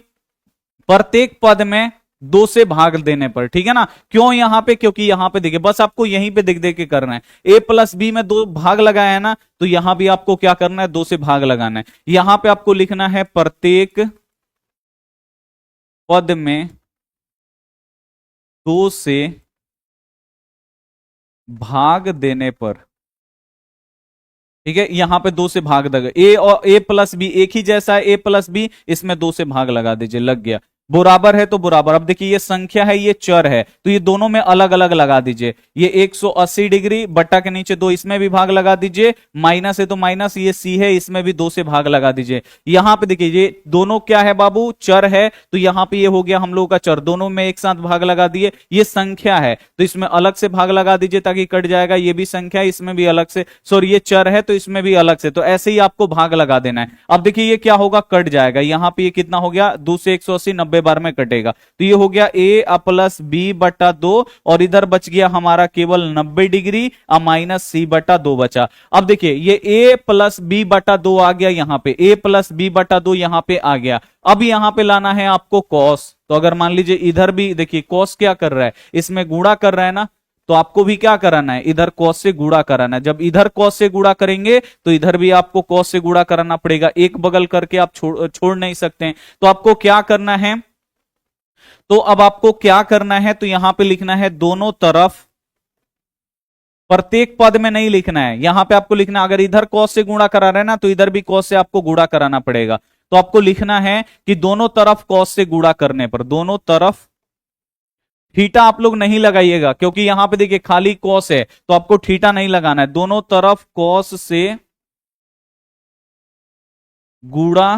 Speaker 1: प्रत्येक पद में दो से भाग देने पर, ठीक है ना। क्यों यहां पे, क्योंकि यहां पे देखिए बस आपको यहीं पे देख देख के करना है, ए प्लस बी में दो भाग लगाया है ना, तो यहां भी आपको क्या करना है, दो से भाग लगाना है। यहां पे आपको लिखना है प्रत्येक पद में दो से भाग देने पर, ठीक है, यहां पे दो से भाग देगा, ए और ए प्लस बी एक ही जैसा है, ए प्लस बी, इसमें दो से भाग लगा दीजिए, लग गया, बराबर है तो बराबर। अब देखिए ये संख्या है ये चर है, तो ये दोनों में अलग अलग लगा दीजिए, ये 180 डिग्री बट्टा के नीचे दो, इसमें भी भाग लगा दीजिए, माइनस है तो माइनस, ये सी है इसमें भी दो से भाग लगा दीजिए। यहां पे देखिए ये दोनों क्या है बाबू, चर है, तो यहां पे ये हो गया हम लोगों का चर, दोनों में एक साथ भाग लगा दिए। ये संख्या है तो इसमें अलग से भाग लगा दीजिए ताकि कट जाएगा, ये भी संख्या है इसमें भी अलग से, सॉरी ये चर है तो इसमें भी अलग से, तो ऐसे ही आपको भाग लगा देना है। अब देखिए ये क्या होगा, कट जाएगा, यहां पे ये कितना हो गया, 2 से 180 90 बार में कटेगा, तो ये हो गया ए प्लस बी बटा 2 और इधर बच गया हमारा केवल 90 डिग्री माइनस सी बटा 2 बचा। अब देखिए ये ए प्लस बी बटा 2 आ गया, यहां पे ए प्लस बी बटा 2 यहां पे आ गया। अब यहां पे लाना है आपको कॉस, तो अगर मान लीजिए इधर भी देखिए कॉस क्या कर रहा है, इसमें गुणा कर रहा है ना, तो आपको भी क्या कराना है, इधर कॉस से गुणा कराना है। जब इधर कॉस से गुणा करेंगे तो इधर भी आपको कॉस से गुणा कराना पड़ेगा, एक बगल करके आप छोड़ नहीं सकते हैं। तो आपको क्या करना है, तो अब आपको क्या करना है, तो यहां पे लिखना है दोनों तरफ, प्रत्येक पद में नहीं लिखना है, यहां पे आपको लिखना, अगर इधर कॉस से गुणा करा रहे हैं ना तो इधर भी कॉस से आपको गुणा कराना पड़ेगा। तो आपको लिखना है कि दोनों तरफ कॉस से गुणा करने पर, दोनों तरफ थीटा आप लोग नहीं लगाइएगा क्योंकि यहां पे देखिए खाली कॉस है, तो आपको थीटा नहीं लगाना है, दोनों तरफ कॉस से गुणा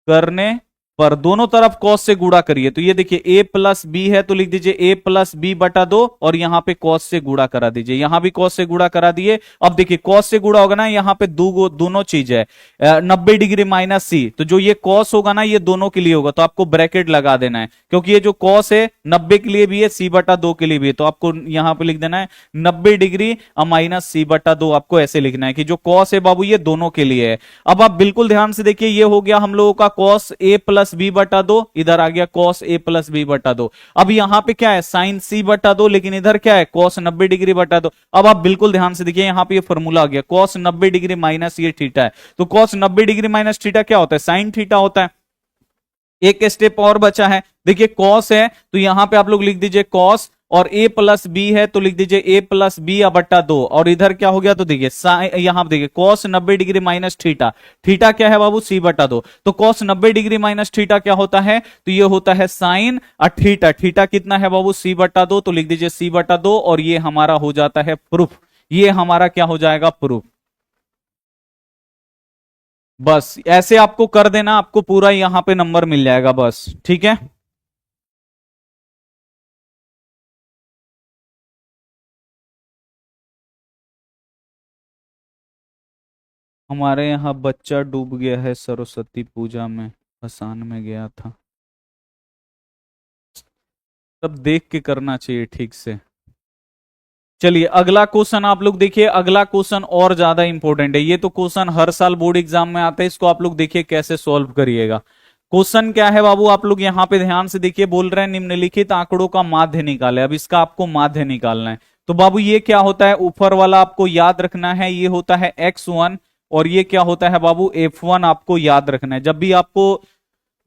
Speaker 1: करने पर, दोनों तरफ कॉस से गुणा करिए, तो ये देखिए a प्लस बी है तो लिख दीजिए a प्लस बी बटा 2 और यहां पे कॉस से गुणा करा दीजिए, यहां भी कॉस से गुणा करा दिए। अब देखिए कॉस से गुणा होगा ना, यहां पे दोनों चीज है, 90 डिग्री माइनस सी, तो जो ये कॉस होगा ना ये दोनों के लिए होगा, तो आपको ब्रैकेट लगा देना है, क्योंकि ये जो कॉस है 90 के लिए भी है, सी बटा 2 के लिए भी है, तो आपको यहां पे लिख देना है 90 डिग्री माइनस सी बटा 2, आपको ऐसे लिखना है कि जो कॉस है बाबू ये दोनों के लिए है। अब आप बिल्कुल ध्यान से देखिए, ये हो गया हम लोगों का कॉस ए प्लस बी बटा 2, इधर आ गया कॉस ए प्लस बी बटा 2। अब यहां पे क्या है, साइन सी बटा 2, लेकिन इधर क्या है, कॉस 90 डिग्री बटा 2। अब आप बिल्कुल ध्यान से देखिए, यहां पे ये फॉर्मूला आ गया, कॉस 90 डिग्री माइनस ये थीटा है, तो कॉस 90 डिग्री माइनस थीटा क्या होता है, साइन थीटा होता है। एक स्टेप और बचा है, देखिए कॉस है तो यहां पे आप लोग लिख दीजिए कॉस, और a प्लस बी है तो लिख दीजिए a प्लस बी बट्टा 2, और इधर क्या हो गया, तो देखिए यहां देखिए cos 90 degree minus theta, theta क्या है बाबू, c बटा 2, तो कॉस 90 डिग्री माइनस थीटा क्या होता है, तो ये होता है साइन थीटा, थीटा कितना है बाबू, c बटा 2, तो लिख दीजिए c बटा 2 और ये हमारा हो जाता है प्रूफ, ये हमारा क्या हो जाएगा, प्रूफ। बस ऐसे आपको कर देना, आपको पूरा यहां पे नंबर मिल जाएगा बस, ठीक है। हमारे यहाँ बच्चा डूब गया है सरस्वती पूजा में, भसान में गया था, सब देख के करना चाहिए ठीक से। चलिए अगला क्वेश्चन आप लोग देखिए, अगला क्वेश्चन और ज्यादा इंपॉर्टेंट है, ये तो क्वेश्चन हर साल बोर्ड एग्जाम में आता है, इसको आप लोग देखिए कैसे सॉल्व करिएगा। क्वेश्चन क्या है बाबू, आप लोग यहाँ पे ध्यान से देखिए, बोल रहे हैं निम्नलिखित आंकड़ों का माध्य निकाले, अब इसका आपको माध्य निकालना है। तो बाबू ये क्या होता है, ऊपर वाला आपको याद रखना है, ये होता है x1 और ये क्या होता है बाबू f1, आपको याद रखना है। जब भी आपको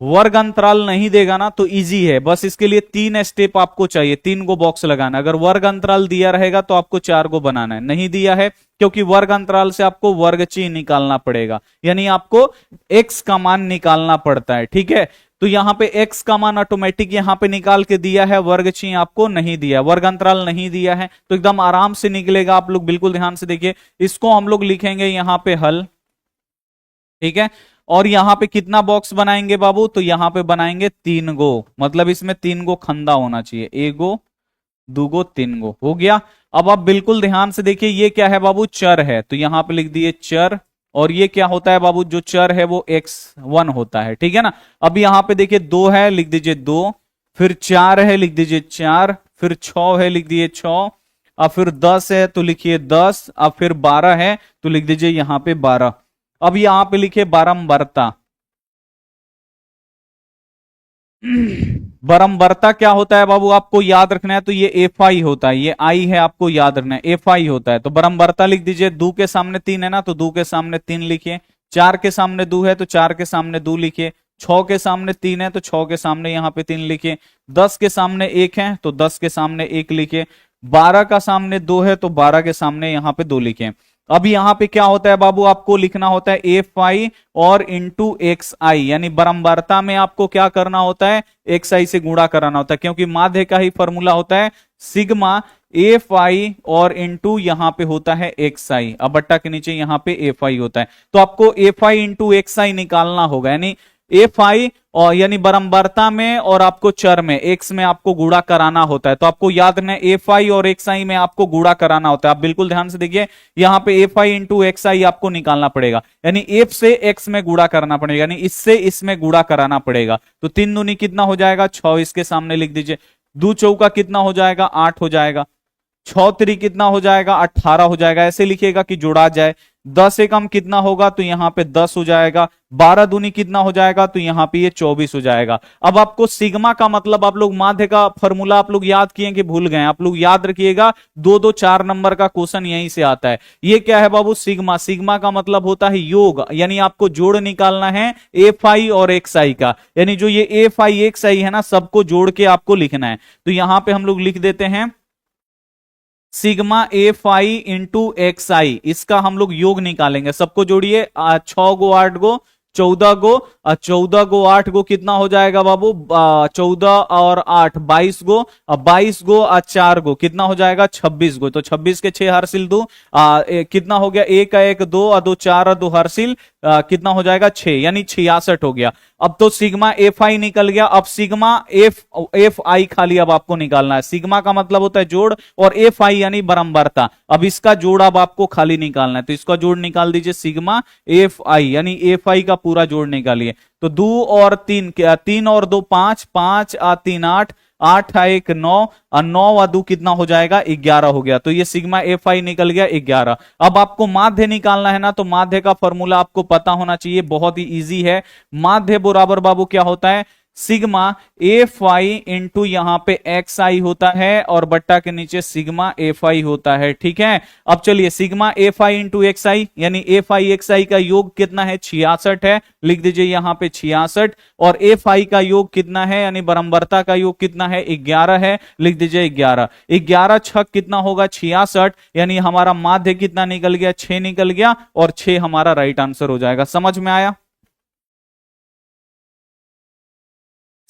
Speaker 1: वर्ग अंतराल नहीं देगा ना तो इजी है, बस इसके लिए 3 स्टेप आपको चाहिए, 3 गो बॉक्स लगाना। अगर वर्ग अंतराल दिया रहेगा तो आपको 4 गो बनाना है, नहीं दिया है क्योंकि वर्ग अंतराल से आपको वर्ग चिन्ह निकालना पड़ेगा, यानी आपको x का मान निकालना पड़ता है, ठीक है। तो यहां पे x का मान ऑटोमेटिक यहां पे निकाल के दिया है, वर्ग चिन्ह आपको नहीं दिया, वर्ग अंतराल नहीं दिया है, तो एकदम आराम से निकलेगा। आप लोग बिल्कुल ध्यान से देखिए, इसको हम लोग लिखेंगे यहां पे हल, ठीक है। और यहां पे कितना बॉक्स बनाएंगे बाबू, तो यहां पे बनाएंगे 3 गो, मतलब इसमें 3 गो खंदा होना चाहिए, 1 गो 2 गो 3 गो, हो गया। अब आप बिल्कुल ध्यान से देखिए, ये क्या है बाबू, चर है, तो यहां पे लिख दिए चर। और ये क्या होता है बाबू, जो चर है वो x1 होता है, ठीक है ना। अब यहां पे देखिए 2 है, लिख दीजिए 2, फिर 4 है, लिख दीजिए 4, फिर 6 है, लिख दिए 6, अब फिर 10 है तो लिखिए 10, अब फिर 12 है तो लिख दीजिए यहां पे 12। अब यहां पे लिखिए बारंबारता। बारंबारता क्या होता है बाबू, आपको याद रखना है, तो ये एफ आई होता है, ये आई है, आपको याद रखना है, एफ आई होता है। तो बारंबारता लिख दीजिए, 2 के सामने 3 है ना, तो 2 के सामने 3 लिखिए, 4 के सामने 2 है तो 4 के सामने 2 लिखिए, 6 के सामने 3 है तो 6 के सामने यहां पे 3 लिखिए, 10 के सामने 1 है तो 10 के सामने 1 लिखिए, 12 का सामने 2 है तो 12 के सामने यहां पे 2 लिखिए। अब यहां पे क्या होता है बाबू, आपको लिखना होता है एफ आई और इंटू एक्स आई, यानी बारंबारता में आपको क्या करना होता है, एक्स आई से गुणा कराना होता है, क्योंकि माध्य का ही फॉर्मूला होता है सिग्मा एफ आई और इंटू यहां पे होता है एक्स आई, अब बट्टा के नीचे यहां पे एफ आई होता है। तो आपको एफ आई इंटू एक्स आई निकालना होगा, यानी एफ आई और यानी बारंबारता में और आपको चर में एक्स में आपको गुणा कराना होता है। तो आपको याद रखना है एफ आई और एक्स आई में आपको गुणा कराना होता है। आप बिल्कुल ध्यान से देखिए, यहां पे एफ आई इंटू एक्स आई आपको निकालना पड़ेगा, यानी एफ से एक्स में गुणा करना पड़ेगा, यानी इससे इसमें गुणा कराना पड़ेगा। तो 3 दूनी कितना हो जाएगा 6, इसके सामने लिख दीजिए, 2 चौका कितना हो जाएगा 8 हो जाएगा, 6 3 कितना हो जाएगा 18 हो जाएगा, ऐसे लिखिएगा कि जोड़ा जाए। 10 एकम कितना होगा तो यहां पे 10 हो जाएगा, 12 दूनी कितना हो जाएगा तो यहां पे ये 24 हो जाएगा। अब आपको सिग्मा का मतलब, आप लोग माध्य का फॉर्मूला आप लोग याद किए कि भूल गए, आप लोग याद रखिएगा, 2 2 4 नंबर का क्वेश्चन यहीं से आता है। ये क्या है बाबू, सिग्मा, सिग्मा का मतलब होता है योग, यानी आपको जोड़ निकालना है एफ आई और एक्स आई का, यानी जो ये एफ आई एक्स आई है ना, सबको जोड़ के आपको लिखना है। तो यहां पे हम लोग लिख देते हैं sigma F I into X I, इसका हम लोग योग निकालेंगे, सबको जोड़िए, 6 गो 8 गो 14 गो, 14 गो 8 गो कितना हो जाएगा बाबू, 14 और 8 22 गो, 22 गो 4 गो कितना हो जाएगा 26 गो, तो 26 के 6 हरसिल 2, कितना हो गया 1 का 1 2 और 2 4 और 2 हरसिल कितना हो जाएगा 6, यानी 66 हो गया। अब तो सिग्मा एफ आई निकल गया, अब सिग्मा एफ आई खाली अब आपको निकालना है। सिग्मा का मतलब होता है जोड़ और एफ आई यानी बारंबारता, अब इसका जोड़ अब आपको खाली निकालना है, तो इसका जोड़ निकाल दीजिए सिग्मा एफ आई, यानी एफ आई का पूरा जोड़ निकालिए। तो 2 और 3 3 और 2 5, 5 आ 3 8, 8 आ 1 9 और 9 आ 2 कितना हो जाएगा 11 हो गया। तो ये सिग्मा एफ आई निकल गया 11। अब आपको माध्य निकालना है ना, तो माध्य का फॉर्मूला आपको पता होना चाहिए, बहुत ही इजी है। माध्य बराबर बाबू क्या होता है, सिग्मा एफ आई इंटू यहां पे एक्स आई होता है और बट्टा के नीचे सिग्मा एफ आई होता है, ठीक है। अब चलिए sigma F I into X I, यानी एफ आई एक्स आई का योग कितना है 66 है, लिख दीजिए यहां पे 66, और एफ आई का योग कितना है, यानी बारंबारता का योग कितना है 11 है, लिख दीजिए 11, 11 छक कितना होगा 66, यानी हमारा माध्य कितना निकल गया 6 निकल गया, और 6 हमारा राइट आंसर हो जाएगा। समझ में आया,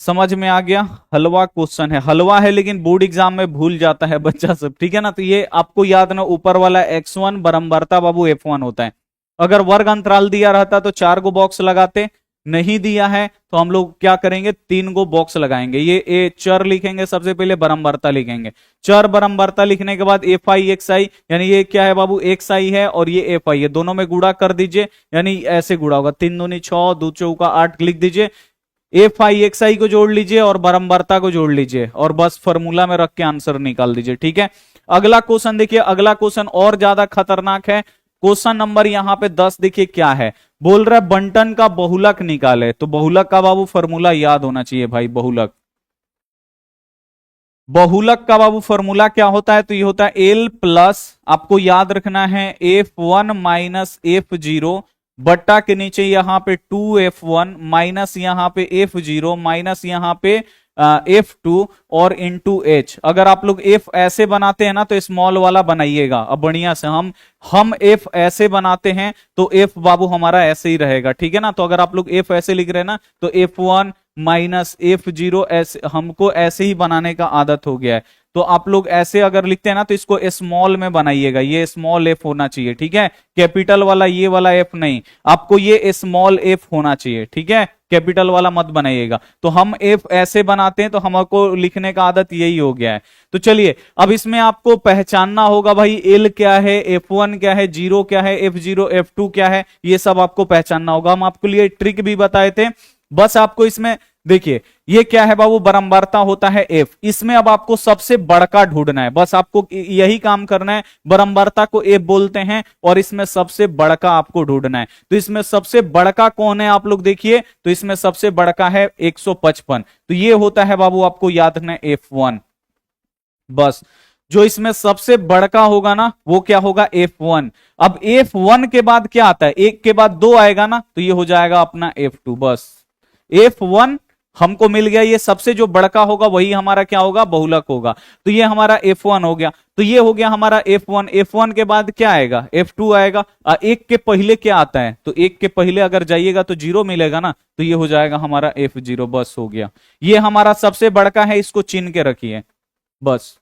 Speaker 1: समझ में आ गया। हलवा क्वेश्चन है, हलवा है लेकिन बोर्ड एग्जाम में भूल जाता है बच्चा सब, ठीक है ना। तो ये आपको याद ना, ऊपर वाला x1 बारंबारता बाबू f1 होता है। अगर वर्ग अंतराल दिया रहता तो 4 गो बॉक्स लगाते, नहीं दिया है तो हम लोग क्या करेंगे 3 गो बॉक्स लगाएंगे। ये ए चर लिखेंगे, सबसे पहले बारंबारता लिखेंगे, चर बारंबारता लिखने के बाद एफ आई एक्स आई, यानी ये क्या है बाबू एक्स आई है और ये एफ आई है, दोनों में गुणा कर दीजिए, यानी ऐसे गुणा होगा, 3 दूनी 6 2 चौका 8 लिख दीजिए, एफ आई एक्स आई को जोड़ लीजिए और बारंबारता को जोड़ लीजिए और बस फॉर्मूला में रख के आंसर निकाल दीजिए, ठीक है। अगला क्वेश्चन देखिए, अगला क्वेश्चन और ज्यादा खतरनाक है। क्वेश्चन नंबर यहां पे 10 देखिए क्या है, बोल रहा है बंटन का बहुलक निकाले। तो बहुलक का बाबू फॉर्मूला याद होना चाहिए भाई, बहुलक, बहुलक का बाबू फॉर्मूला क्या होता है, तो ये होता है एल प्लस, आपको याद रखना है F1 माइनस F0 बट्टा के नीचे यहाँ पे 2f1 माइनस यहाँ पे f0 माइनस यहाँ पे f2 और इंटू h। अगर आप लोग f ऐसे बनाते हैं ना तो स्मॉल वाला बनाइएगा। अब बढ़िया से हम f ऐसे बनाते हैं तो f बाबू हमारा ऐसे ही रहेगा, ठीक है ना। तो अगर आप लोग f ऐसे लिख रहे हैं ना तो f1 माइनस f0 ऐसे, हमको ऐसे ही बनाने का आदत हो गया है। तो आप लोग ऐसे अगर लिखते हैं ना तो इसको स्मॉल में बनाइएगा, ये स्मॉल एफ होना चाहिए, ठीक है। कैपिटल वाला ये वाला एफ नहीं, आपको ये स्मॉल एफ होना चाहिए, ठीक है। कैपिटल वाला मत बनाइएगा। तो हम एफ ऐसे बनाते हैं तो हमको लिखने का आदत यही हो गया है। तो चलिए अब इसमें आपको पहचानना होगा भाई एल क्या है, F1 क्या है, जीरो क्या है, F0 F2 क्या है, ये सब आपको पहचानना होगा। हम आपके लिए ट्रिक भी बताए थे, बस आपको इसमें देखिए ये क्या है बाबू, बारंबारता होता है एफ। इसमें अब आपको सबसे बड़का ढूंढना है, बस आपको यही काम करना है। बारंबारता को एफ बोलते हैं और इसमें सबसे बड़का आपको ढूंढना है। तो इसमें सबसे बड़का कौन है आप लोग देखिए, तो इसमें सबसे बड़का है 155। तो ये होता है बाबू आपको याद रखना है F1। बस जो इसमें सबसे बड़का होगा ना वो क्या होगा, F1। अब F1 के बाद क्या आता है, एक के बाद दो आएगा ना तो ये हो जाएगा अपना F2। बस F1 हमको मिल गया, ये सबसे जो बड़का होगा वही हमारा क्या होगा, बहुलक होगा। तो ये हमारा F1 हो गया। तो ये हो गया हमारा F1। F1 के बाद क्या आएगा, F2 आएगा। एक के पहले क्या आता है, तो एक के पहले अगर जाइएगा तो जीरो मिलेगा ना, तो ये हो जाएगा हमारा F0। बस हो गया, ये हमारा सबसे बड़का है, इसको चिन्ह के रखिए बस।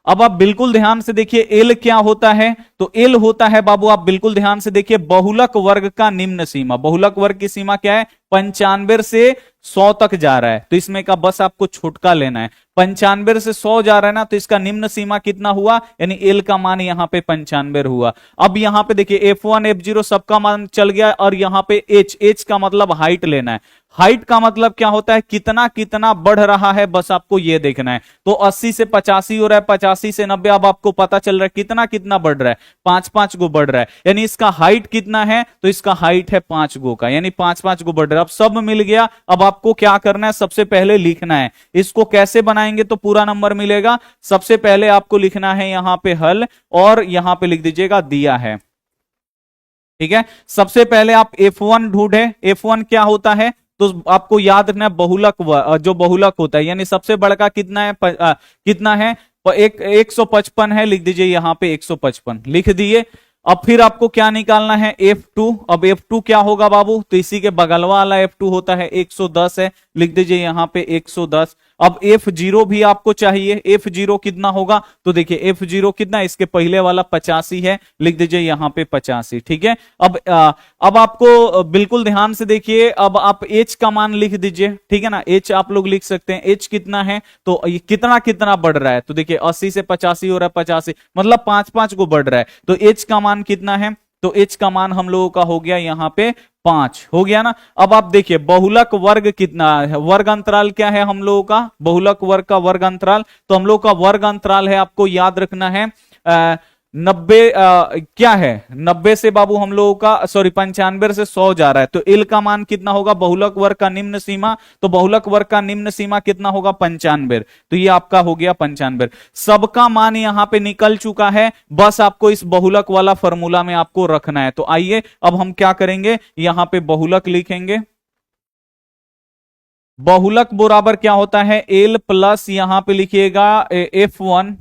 Speaker 1: अब आप बिल्कुल ध्यान से देखिए एल क्या होता है, तो एल होता है बाबू, आप बिल्कुल ध्यान से देखिए, बहुलक वर्ग का निम्न सीमा। बहुलक वर्ग की सीमा क्या है, 95 से 100 तक जा रहा है। तो इसमें का बस आपको छुटका लेना है। 95 से 100 जा रहा है ना, तो इसका निम्न सीमा कितना हुआ, यानी एल का मान यहाँ पे 95 हुआ। अब यहाँ पे देखिए F1 F0 सबका मान चल गया, और यहाँ पे H का मतलब हाइट लेना है। हाइट का मतलब क्या होता है, कितना कितना बढ़ रहा है, बस आपको ये देखना है। तो 80 से 85 हो रहा है, 85 से 90, अब आपको पता चल रहा है कितना कितना बढ़ रहा है, 5-5 गो बढ़ रहा है। यानी इसका हाइट कितना है, तो इसका हाइट है 5 गो का, यानी 5-5 गो बढ़ रहा है। अब सब मिल गया। अब आपको क्या करना है, सबसे पहले लिखना है। इसको कैसे बनाएंगे तो पूरा नंबर मिलेगा। सबसे पहले आपको लिखना है यहां पे हल, और यहां पे लिख दीजिएगा दिया है, ठीक है। सबसे पहले आप F1 ढूंढे। F1 क्या होता है, तो आपको याद रखना है बहुलक, जो बहुलक होता है, यानी सबसे बड़का कितना है, कितना है, 155 है, लिख दीजिए यहां पे 155 लिख दिए। अब फिर आपको क्या निकालना है, F2। अब F2 क्या होगा बाबू, तो इसी के बगल वाला F2 होता है 110 है, लिख दीजिए यहां पे 110। अब F0 भी आपको चाहिए, F0 कितना होगा, तो देखिए F0 कितना, इसके पहले वाला 85 है, लिख दीजिए यहां पे 85, ठीक है। अब आपको बिल्कुल ध्यान से देखिए, अब आप H का मान लिख दीजिए, ठीक है ना। H आप लोग लिख सकते हैं, H कितना है, तो ये कितना कितना बढ़ रहा है, तो देखिए 80 से 85 हो रहा है, 85 मतलब 5-5 को बढ़ रहा है। तो H का मान कितना है, तो H का मान हम लोगों का हो गया यहां पे 5 हो गया ना। अब आप देखिए बहुलक वर्ग कितना है, वर्ग अंतराल क्या है हम लोगों का, बहुलक वर्ग का वर्ग अंतराल, तो हम लोग का वर्ग अंतराल है, आपको याद रखना है 90। क्या है 90 से बाबू हम लोगों का, सॉरी 95 से 100 जा रहा है। तो एल का मान कितना होगा, बहुलक वर्ग का निम्न सीमा, तो बहुलक वर्ग का निम्न सीमा कितना होगा, 95। तो ये आपका हो गया 95। सबका मान यहां पे निकल चुका है, बस आपको इस बहुलक वाला फॉर्मूला में आपको रखना है। तो आइए अब हम क्या करेंगे, यहां पे बहुलक लिखेंगे। बहुलक बराबर क्या होता है, एल प्लस यहां पे लिखिएगा F1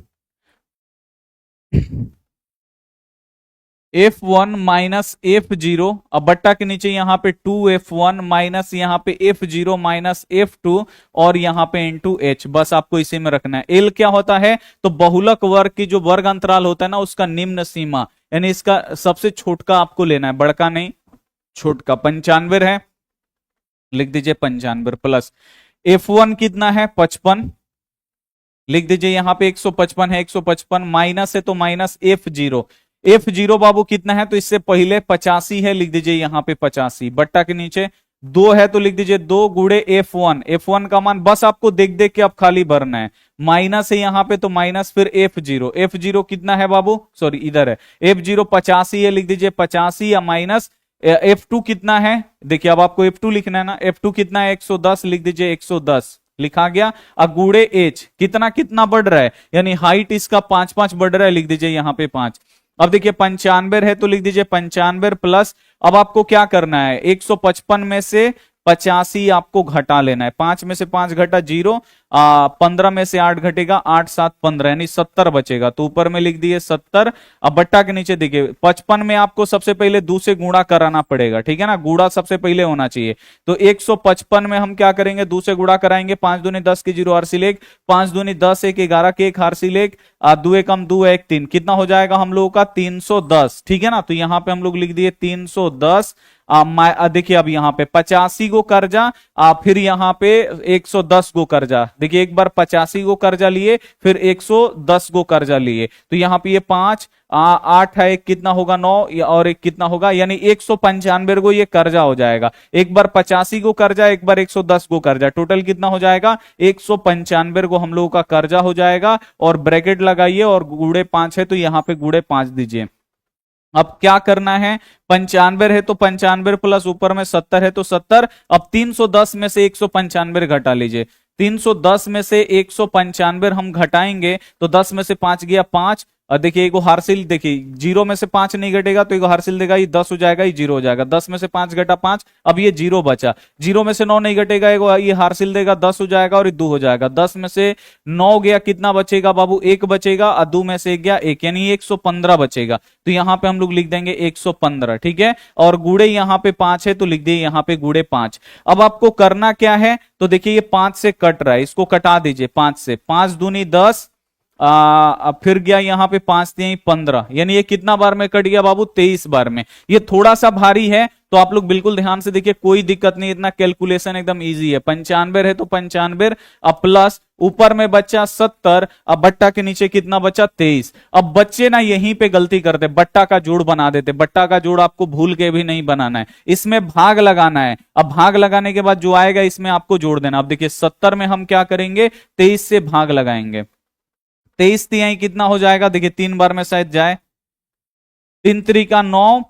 Speaker 1: F1 माइनस F0, अब बट्टा के नीचे यहां पे 2F1 माइनस यहां पे F0 माइनस F2 और यहां पे इंटू H। बस आपको इसी में रखना है। L क्या होता है, तो बहुलक वर्ग की जो वर्ग अंतराल होता है ना, उसका निम्न सीमा, यानी इसका सबसे छोटका आपको लेना है, बड़का नहीं, छोटका। 95 है, लिख दीजिए 95 प्लस F1 कितना है, 55, लिख दीजिए यहां पे 155 है, 155 माइनस है तो माइनस F0। F0 बाबू कितना है, तो इससे पहले 85 है, लिख दीजिए यहां पे 85, बट्टा के नीचे 2 है तो लिख दीजिए 2 गुड़े F1। F1 का मान बस आपको देख देख के अब खाली भरना है, माइनस है यहां पे तो माइनस, फिर F0। F0 कितना है बाबू, सॉरी इधर है, F0 85 है, लिख दीजिए 85 या माइनस F2 कितना है, देखिए अब आपको F2 लिखना है ना, F2 कितना है 110, लिख दीजिए 110, लिखा गया। अगुड़े H कितना कितना बढ़ रहा है, यानी हाइट इसका 5-5 बढ़ रहा है, लिख दीजिए यहां पे 5। अब देखिए 95 है तो लिख दीजिए 95 प्लस, अब आपको क्या करना है, 155 में से 85 आपको घटा लेना है, 5 में से 5 घटा 0, 15 में से 8 घटेगा, 8 7 15 यानी 70 बचेगा, तो ऊपर में लिख दिए 70। अब बट्टा के नीचे देखिए 55 में आपको सबसे पहले 2 से गुणा कराना पड़ेगा, ठीक है ना, गुणा सबसे पहले होना चाहिए। तो 155 में हम क्या करेंगे, 2 से गुणा कराएंगे, 5 दूनी 10 की 0 हारसिल 1, 5 दूनी 10 1 11 के 1 हारसिल 1, 2 1 2 1 3, कितना हो जाएगा हम लोगों का 310, ठीक है ना। तो यहां पे हम लोग लिख दिए 310। देखिए अब यहाँ पे 85 गो कर्जा, फिर यहाँ पे 110 गो कर्जा, देखिए एक बार 85 गो कर्जा लिए, फिर 110 गो कर्जा लिए, तो यहाँ पे ये 5 8 है, एक कितना होगा 9, और एक कितना होगा, यानी 195 गो ये कर्जा हो जाएगा। एक बार 85 गो कर्जा, एक बार 110 गो कर्जा, टोटल कितना हो जाएगा 195 गो हम लोगों का कर्जा हो जाएगा। और ब्रैकेट लगाइए और गुड़े 5 है तो यहाँ पे गुड़े 5 दीजिए। अब क्या करना है, 95 है तो 95 प्लस ऊपर में 70 है तो 70। अब 310 में से 195 घटा लीजिए, 310 में से 195 हम घटाएंगे तो 10 में से 5 गया 5, और देखिए एगो हारसिल, देखिए 0 में से 5 नहीं घटेगा तो एगो हारसिल देगा, ये 10 हो जाएगा, ये 0 हो जाएगा, 10 में से 5 घटा 5, अब ये 0 बचा, 0 में से 9 नहीं घटेगा, एगो ये हारसिल देगा, 10 हो जाएगा और ये 2 हो जाएगा, 10 में से 9 गया, कितना बचेगा बाबू 1 बचेगा, और 2 में से 1 गया 1, यानी 115 बचेगा। तो यहां पे हम लोग लिख देंगे 115, ठीक है। और गुड़े यहां पे 5 है तो लिख दिए यहां पे गुड़े 5। अब आपको करना क्या है, तो देखिए ये 5 से कट रहा है, इसको कटा दीजिए 5 से, 5 दूनी 10, अब फिर गया यहाँ पे 5 3 15, यानी ये कितना बार में कट गया बाबू 23 बार में। ये थोड़ा सा भारी है तो आप लोग बिल्कुल ध्यान से देखिए, कोई दिक्कत नहीं, इतना कैलकुलेशन एकदम इजी है। 95 है तो 95, अब प्लस ऊपर में बच्चा 70, अब बट्टा के नीचे कितना बचा 23। अब बच्चे ना यहीं पे गलती करते, बट्टा का जोड़ बना देते, बट्टा का जोड़ आपको भूल के भी नहीं बनाना है, इसमें भाग लगाना है। अब भाग लगाने के बाद जो आएगा इसमें आपको जोड़ देना। अब देखिए 70 में हम क्या करेंगे, 23 से भाग लगाएंगे, 23 तिहाई कितना हो जाएगा, देखिए 3 बार में शायद जाए, 3 3 9,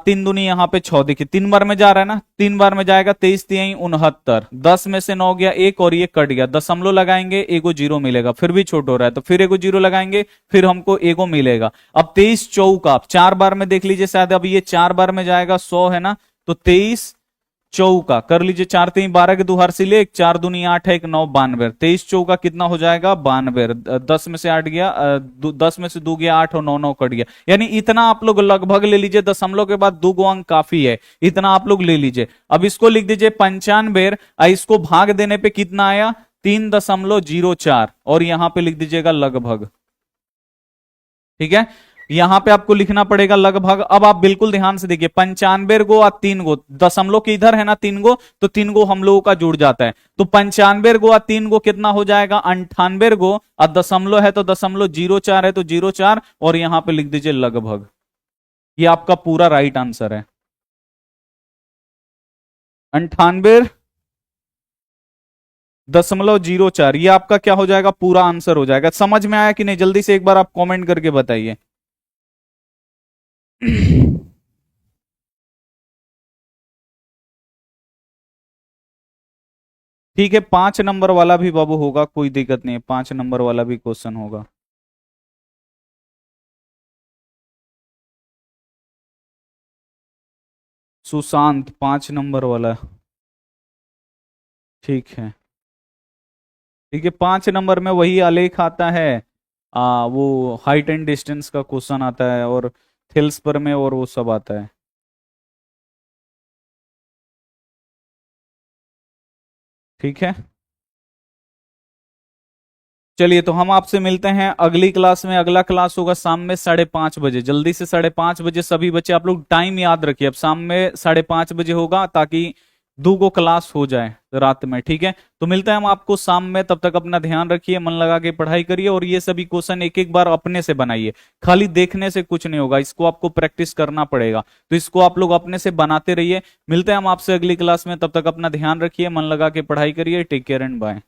Speaker 1: 3 दूनी यहाँ पे 6, देखिए 3 बार में जा रहा है ना, 3 बार में जाएगा, 23 तिहाई 69, 10 में से 9 गया 1 और ये कट गया, दशमलव लगाएंगे एगो 0 मिलेगा, फिर भी छोटा हो रहा है तो फिर एगो 0 लगाएंगे, फिर हमको एगो मिलेगा। अब 23 चौका, आप 4 बार में देख लीजिए, शायद अब ये 4 बार में जाएगा, 100 है ना, तो 23 चौका कर लीजिए, 4 3 12 के 2 हारसिल 1, 4 दूनी 8 है 1 9 92, 23 चौका कितना हो जाएगा 92, 10 में से 8 गया, 10 में से 2 गया 8 और 9 9 कट गया, यानी इतना आप लोग लगभग ले लीजिए, दशमलव के बाद 2 अंक काफी है, इतना आप लोग ले लीजिए। अब इसको लिख दीजिए 95, इसको भाग देने पे कितना आया 3.04, और यहां पे लिख दीजिएगा लगभग, ठीक है। यहां पे आपको लिखना पड़ेगा लगभग। अब आप बिल्कुल ध्यान से देखिए, 95 गो और 3 गो, दशमलव के इधर है ना 3 गो, तो 3 गो हम लोगों का जुड़ जाता है, तो 95 गो और 3 गो कितना हो जाएगा 98 गो, और दशमलव है तो दशमलव 04 है तो 04, और यहां पे लिख दीजिए लगभग। ये आपका पूरा राइट आंसर है, 98.04, ये आपका क्या हो जाएगा पूरा आंसर हो जाएगा। समझ में आया कि नहीं, जल्दी से एक बार आप कमेंट करके बताइए। ठीक है, 5 नंबर वाला भी बाबू होगा, कोई दिक्कत नहीं है, 5 नंबर वाला भी क्वेश्चन होगा। सुशांत 5 नंबर वाला, ठीक है ठीक है, 5 नंबर में वही आलेख आता है, वो हाइट एंड डिस्टेंस का क्वेश्चन आता है, और थिल्स पर में और वो सब आता है। ठीक है, चलिए तो हम आपसे मिलते हैं अगली क्लास में। अगला क्लास होगा शाम में 5:30 बजे, जल्दी से 5:30 बजे सभी बच्चे आप लोग टाइम याद रखिए, अब शाम में 5:30 बजे होगा, ताकि 2 गो क्लास हो जाए रात में, ठीक है। तो मिलते हैं हम आपको शाम में, तब तक अपना ध्यान रखिए, मन लगा के पढ़ाई करिए, और ये सभी क्वेश्चन एक एक बार अपने से बनाइए, खाली देखने से कुछ नहीं होगा, इसको आपको प्रैक्टिस करना पड़ेगा, तो इसको आप लोग अपने से बनाते रहिए। मिलते हैं हम आपसे अगली क्लास में, तब तक अपना ध्यान रखिए, मन लगा के पढ़ाई करिए, टेक केयर एंड बाय।